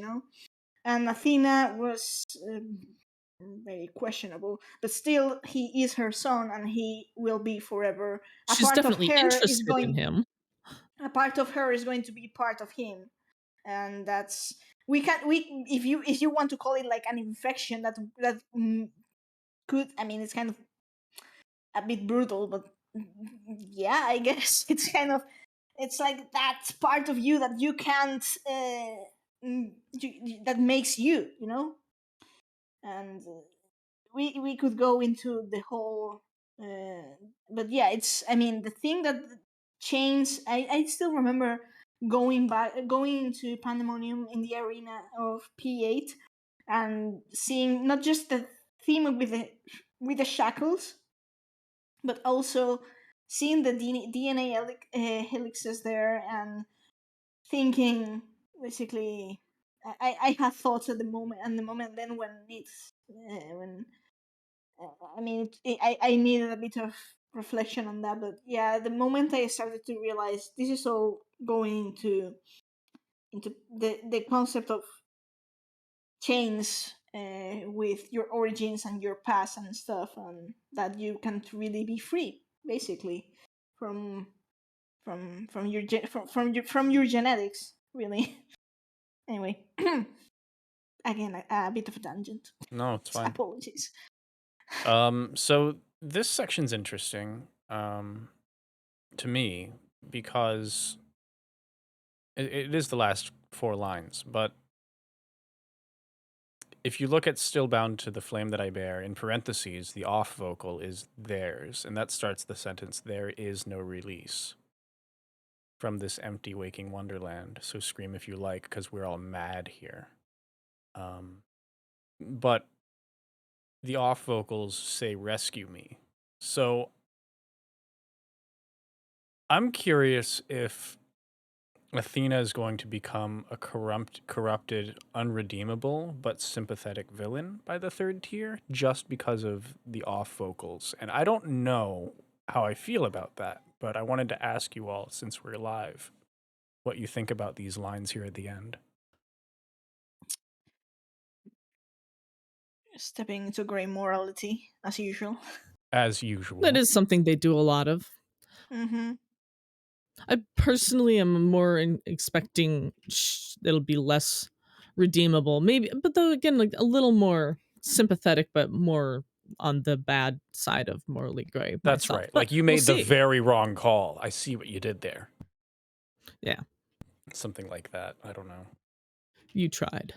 And Athena was very questionable, but still, he is her son, and he will be forever. She's definitely interested in him. A part of her is going to be part of him, and that's we can we if you want to call it like an infection that could. I mean, it's kind of a bit brutal, but yeah, I guess it's like that part of you that you can't that makes and we could go into the whole but yeah, it's, I mean, the thing that changed. I still remember going into Pandemonium in the arena of P8, and seeing not just the theme with the shackles, but also seeing the DNA helixes there, and thinking basically, I had thoughts at the moment. Then when it's when I mean, I needed a bit of reflection on that, but yeah, the moment I started to realize this is all going into the concept of chains with your origins and your past and stuff, and that you can't really be free, basically, from from your genetics, really. Anyway, again, a bit of a tangent. No, it's fine. Apologies. So this section's interesting to me because it is the last 4 lines, but if you look at Still Bound to the Flame That I Bear, in parentheses, the off vocal is theirs, and that starts the sentence, there is no release from this empty waking wonderland, so scream if you like, because we're all mad here. But the off vocals say rescue me. So I'm curious if Athena is going to become a corrupted, unredeemable, but sympathetic villain by the 3rd tier just because of the off vocals. And I don't know how I feel about that, but I wanted to ask you all, since we're live, what you think about these lines here at the end. Stepping into grey morality, as usual. As usual. That is something they do a lot of. Mm-hmm. I personally am more expecting it'll be less redeemable, maybe, but though again, like a little more sympathetic, but more on the bad side of morally gray. That's myself. right. But Like you we'll made the see. very wrong call. I see what you did there. Yeah, Something like that. I don't know. you tried.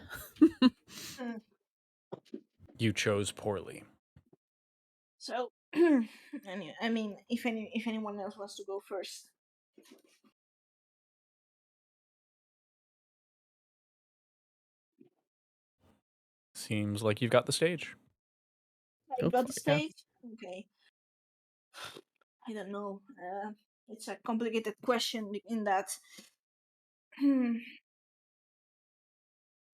You chose poorly. So, I mean, if anyone else wants to go first. Seems like you've got the stage. I Go got for the it, yeah. stage. Okay. I don't know. It's a complicated question in that.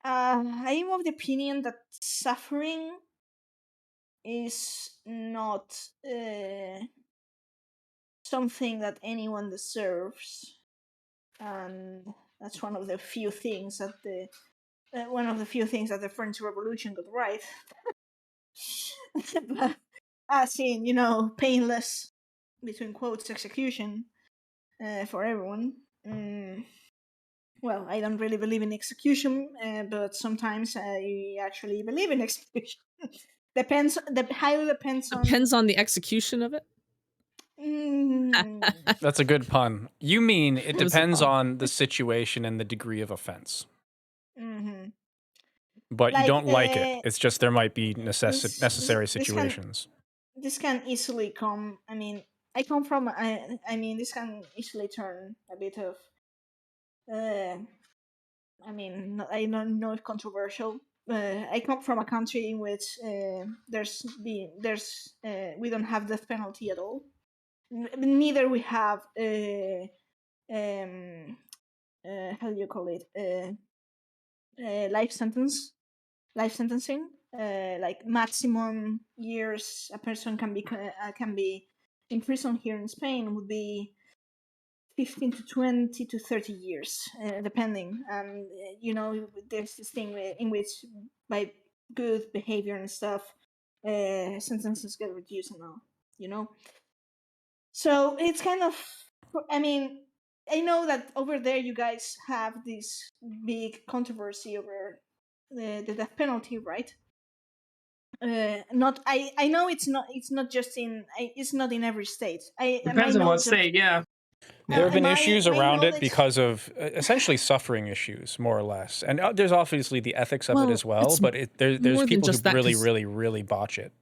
I am of the opinion that suffering is not something that anyone deserves, and that's one of the few things that the French Revolution got right. But, as in, painless, between quotes, execution for everyone. Well, I don't really believe in execution, but sometimes I actually believe in execution. Highly depends on. Depends on the execution of it. That's a good pun. You mean it It was a depends pun. on the situation and the degree of offense. Mm-hmm. But you Like, don't like it. It's just there might be necessary this situations. This can easily come. I mean, I come from. I mean, this can easily turn a bit of. I mean, I don't know if controversial. I come from a country in which we don't have death penalty at all. Neither we have how do you call it, life sentencing. Like maximum years a person can be in prison here in Spain would be 15 to 20 to 30 years, depending. And there's this thing in which, by good behavior and stuff, sentences get reduced and all. So it's kind of. I mean, I know that over there you guys have this big controversy over the death penalty, right? Not. I know it's not just it's not in every state. Depends on what state, yeah. There have been my issues around it knowledge- because of essentially suffering issues, more or less. And there's obviously the ethics of it Well, as well, it's but there's more than people who just that, really, 'cause- really, really botch it,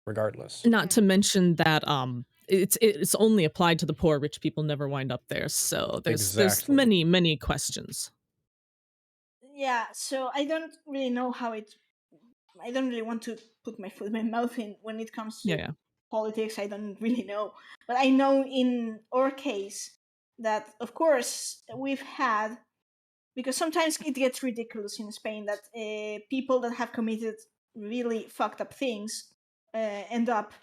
regardless. Not to mention that it's only applied to the poor. Rich people never wind up there. So there's Exactly. many questions. Yeah, so I don't really know how it I don't really want to put my foot in my mouth in when it comes to Yeah. politics. I don't really know, but I know in our case that, of course, we've had, because sometimes it gets ridiculous in Spain that people that have committed really fucked up things end up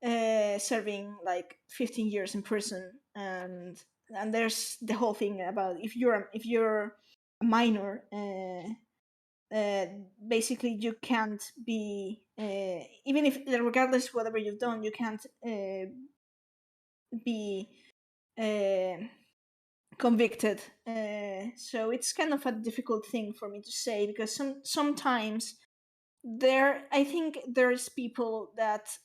serving like 15 years in prison, and there's the whole thing about if you're a minor, basically you can't be even if regardless whatever you've done, you can't be convicted. So it's kind of a difficult thing for me to say, because sometimes I think there's people that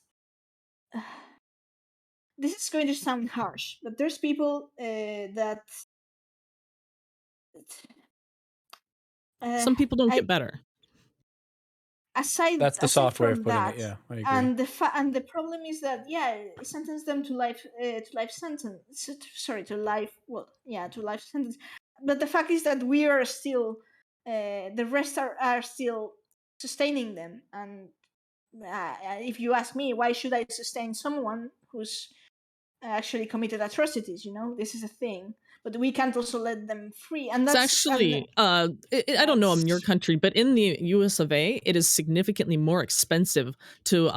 this is going to sound harsh, but there's people that Some people don't I get better. That's the aside soft way of from putting that, it. Yeah, I agree. and the problem is that sentence them to life sentence, sorry, to life, to life sentence. But the fact is that we are still the rest are still sustaining them, and if you ask me, why should I sustain someone who's actually committed atrocities? This is a thing, but we can't also let them free, and It's that's actually, I don't know in your country, but in the US of A, it is significantly more expensive to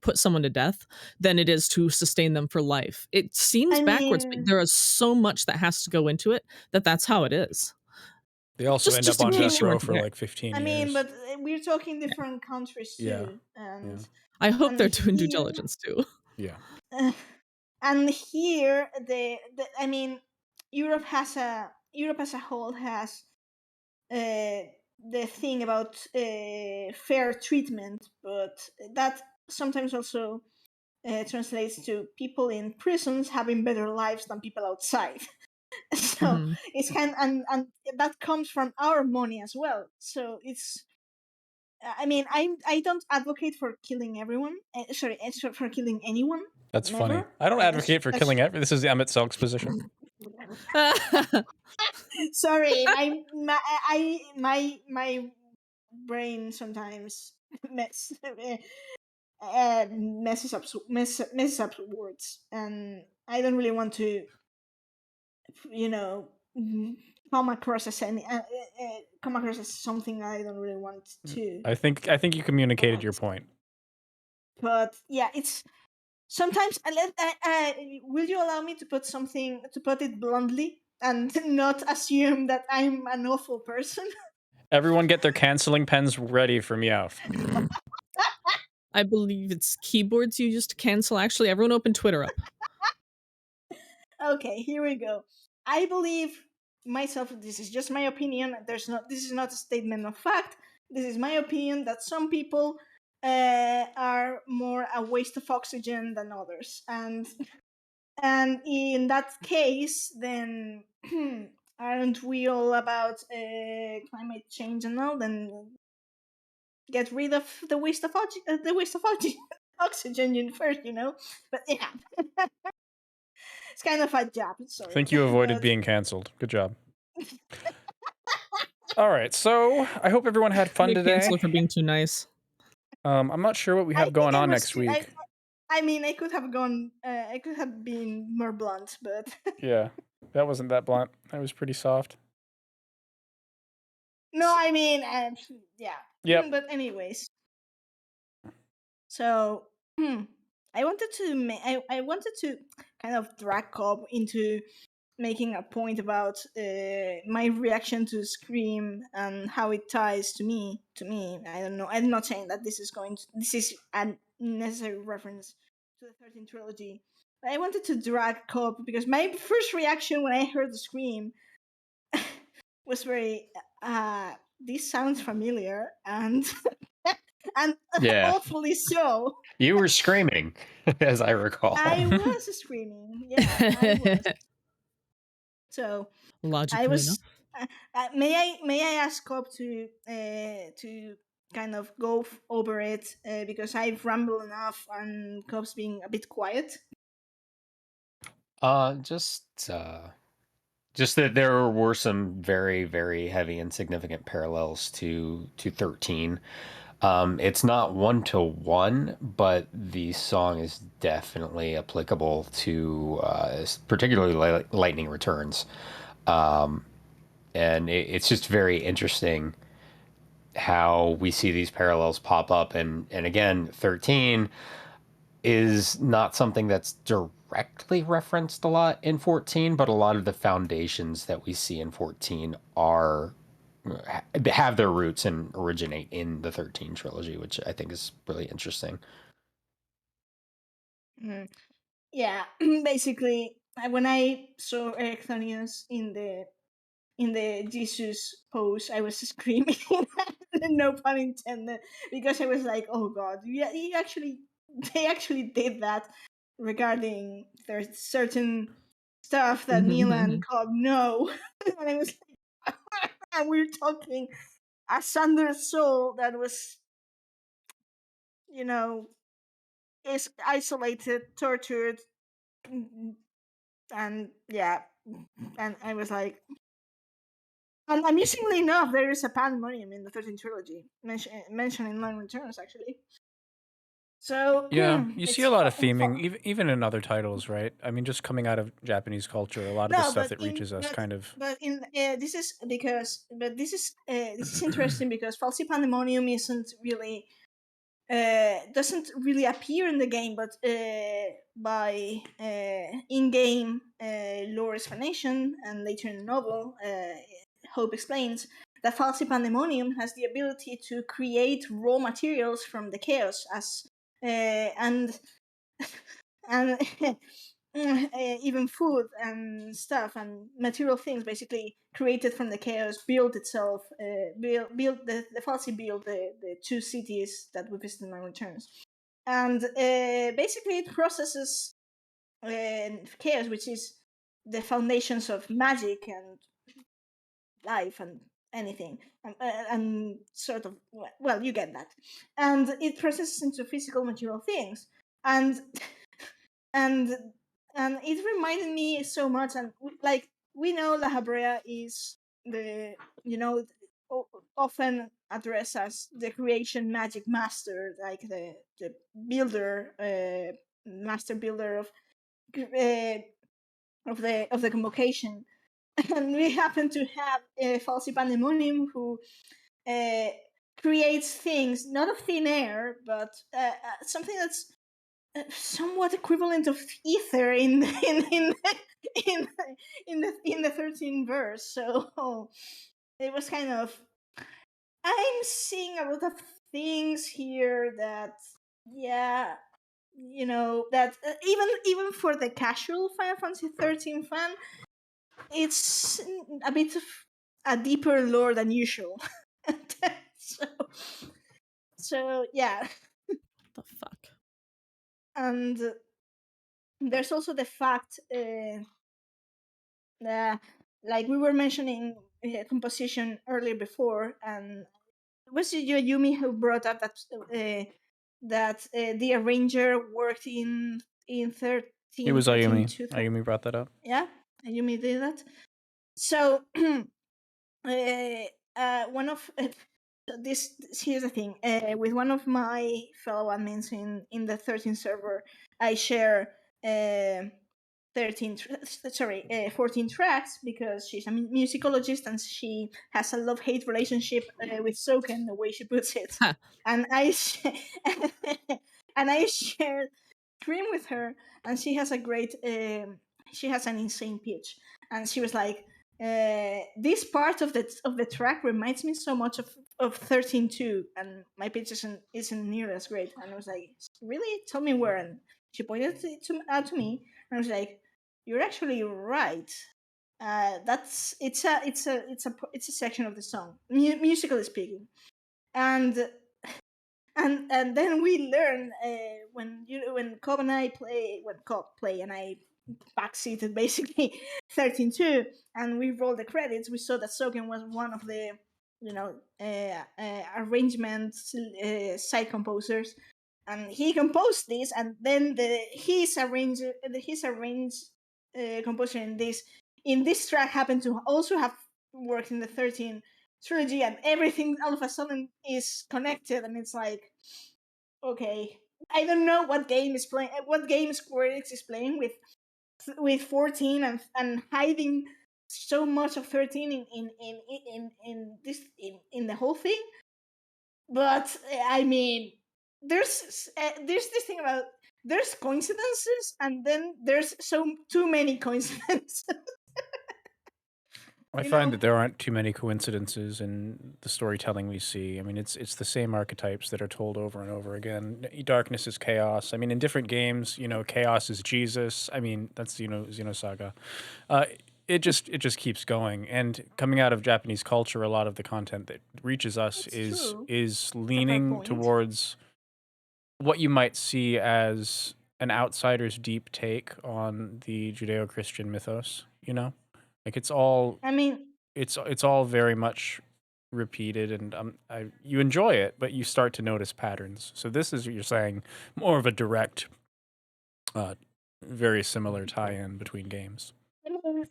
put someone to death than it is to sustain them for life. It seems I backwards, but mean, there is so much that has to go into it that's how it is. They also end up in on case death you row weren't for aware. like 15 I mean, years. but we're talking different countries Yeah. too, and I hope they're doing due here, diligence too. Yeah. and here I mean, Europe as a whole has the thing about fair treatment, but that sometimes also translates to people in prisons having better lives than people outside. So Mhm. it's and that comes from our money as well. So it's, I mean, I don't advocate for killing everyone. Sorry, for killing anyone. That's Never. funny. I don't advocate for killing every. This is Emmett Selk's position. Sorry, my brain sometimes messes up words, and I don't really want to, come across as something I don't really want to. I think you communicated your point. But yeah, it's sometimes. Will you allow me to put it bluntly and not assume that I'm an awful person? Everyone get their canceling pens ready for Meowth. I believe it's keyboards you use to cancel. Actually, everyone open Twitter up. Okay, here we go. I believe myself, this is just my opinion. This is not a statement of fact. This is my opinion that some people are more a waste of oxygen than others, and in that case, then aren't we all about climate change and all? Then get rid of the waste of oxygen first, But yeah, it's kind of a jab. I Sorry. think you avoided But being canceled. Good job. All right, so I hope everyone had fun Get today. canceled for being too nice. I'm not sure what we I have think going I on was next too- week. I mean, I could have gone. I could have been more blunt, but Yeah, that wasn't that blunt. That was pretty soft. no, I mean, yeah. Yep. But anyways, so I wanted to I wanted to kind of drag Cobb into making a point about my reaction to Scream and how it ties to me. I don't know. I'm not saying that this is a necessary reference to the 13th trilogy. But I wanted to drag Cobb because my first reaction when I heard the Scream was very this sounds familiar, and and Yeah. awfully so. You were screaming, as I recall. I was screaming. Yeah, I was. So I Logically was. enough. May I ask Cobb to kind of go over it because I've rambled enough and Cobb's being a bit quiet. Just that there were some very, very heavy and significant parallels to 13. It's not 1-to-1, but the song is definitely applicable to particularly Lightning Returns. And it's just very interesting how we see these parallels pop up. And again, 13 is not something that's directly referenced a lot in 14, but a lot of the foundations that we see in 14 are have their roots and originate in the 13 trilogy, which I think is really interesting. Yeah, basically, when I saw Ericthonius in the Jesus pose, I was screaming, no pun intended, because I was like, "Oh God, yeah, they actually did that regarding there's certain stuff that Milan called no," and I was like, and we're talking a sundered soul that was, is isolated, tortured, and yeah, and I was like, and amusingly enough, there is a pandemonium in the 13th trilogy mentioned in Long Returns, actually. So Yeah, you see it's a lot of fucking theming, fun. even in other titles, right? I mean, just coming out of Japanese culture, a lot of the No, stuff that reaches us kind of. but in this is because this is interesting because Falsi Pandemonium isn't really doesn't really appear in the game, but by in-game lore explanation and later in the novel, Hope explains that Falsi Pandemonium has the ability to create raw materials from the chaos as and and even food and stuff and material things basically created from the chaos build itself build the Falsi build the two cities that we visited in my returns, and basically it processes chaos, which is the foundations of magic and life and anything, and sort of, well, you get that, and it processes into physical material things, and and it reminded me so much, and like we know La Habrea is the often addressed as the creation magic master, like the builder, master builder of the convocation. And we happen to have Falsi Pandemonium, who creates things not of thin air, but something that's somewhat equivalent of ether in the 13th verse. So it was kind of, I'm seeing a lot of things here that, yeah, that even for the casual Final Fantasy 13 fan, it's a bit of a deeper lore than usual. so, so yeah, The fuck? and there's also the fact that, like we were mentioning composition earlier before, and was it Yumi who brought up that the arranger worked in 13 It was 13 Ayumi. Ayumi brought that up. Yeah, Yumi did that. So one of this here's the thing, with one of my fellow admins in the 13 server, I share 14 tracks because she's a musicologist and she has a love-hate relationship with Soken, the way she puts it. Ha. And I and I shared Dream with her, and she has a great she has an insane pitch, and she was like, this part of the track reminds me so much of 13-2, and my pitch isn't nearly as great. And I was like, really? Tell me where. And she pointed out to me, and I was like, you're actually right. That's it's a section of the song, musically speaking, and then we learn when Cobb and I play, when Cobb play and I backseated basically 13-2, and we rolled the credits, we saw that Soken was one of the arrangement side composers, and he composed this, and then his arranged composer in this track happened to also have worked in the 13 trilogy, and everything all of a sudden is connected, and it's like, okay, I don't know what game is playing, what game Square Enix is playing with 14 and hiding so much of 13 in this in the whole thing. But I mean, there's this thing about there's coincidences, and then there's too many coincidences. I You find know? that there aren't too many coincidences in the storytelling we see. I mean, it's the same archetypes that are told over and over again. Darkness is chaos. I mean, in different games, chaos is Jesus. I mean, that's Xenosaga. It just keeps going. And coming out of Japanese culture, a lot of the content that reaches us It's is true. is fair leaning point. towards what you might see as an outsider's deep take on the Judeo-Christian mythos. Like it's all I mean, it's all very much repeated, and you enjoy it, but you start to notice patterns. So this is what you're saying, more of a direct, very similar tie-in between games.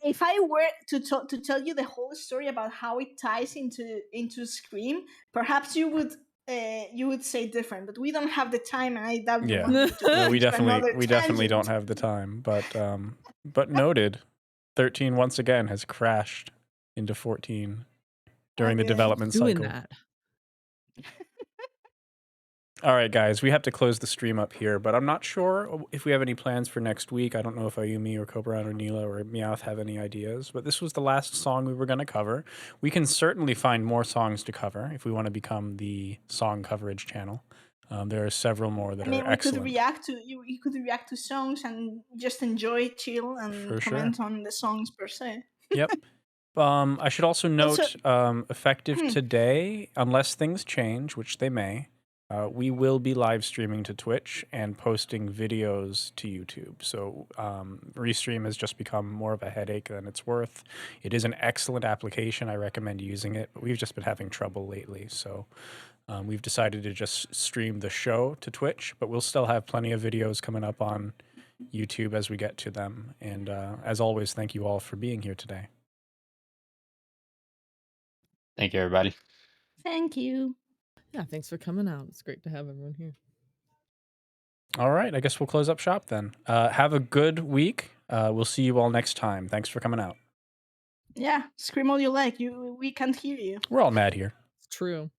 if I were to tell you the whole story about how it ties into Scream, perhaps you would say different. But we don't have the time, and I doubt you Yeah. want to No, we to another definitely don't tangent. have the time. But noted, 13 once again has crashed into 14 during the Again. development Doing cycle. that. All right, guys, we have to close the stream up here, but I'm not sure if we have any plans for next week. I don't know if Ayumi or Cobran or Neela or Meowth have any ideas, but this was the last song we were going to cover. We can certainly find more songs to cover if we want to become the song coverage channel. There are several more that I mean, are we excellent. could react to you could react to songs and just enjoy, chill, and For sure. comment on the songs per se. Yep. I should also note, Also- effective today, unless things change, which they may, we will be live streaming to Twitch and posting videos to YouTube. So Restream has just become more of a headache than it's worth. It is an excellent application. I recommend using it, but we've just been having trouble lately. So we've decided to just stream the show to Twitch, but we'll still have plenty of videos coming up on YouTube as we get to them. And as always, thank you all for being here today. Thank you, everybody. Thank you. Yeah, thanks for coming out. It's great to have everyone here. All right, I guess we'll close up shop then. Have a good week. We'll see you all next time. Thanks for coming out. Yeah, scream all you like. We can't hear you. We're all mad here. It's true.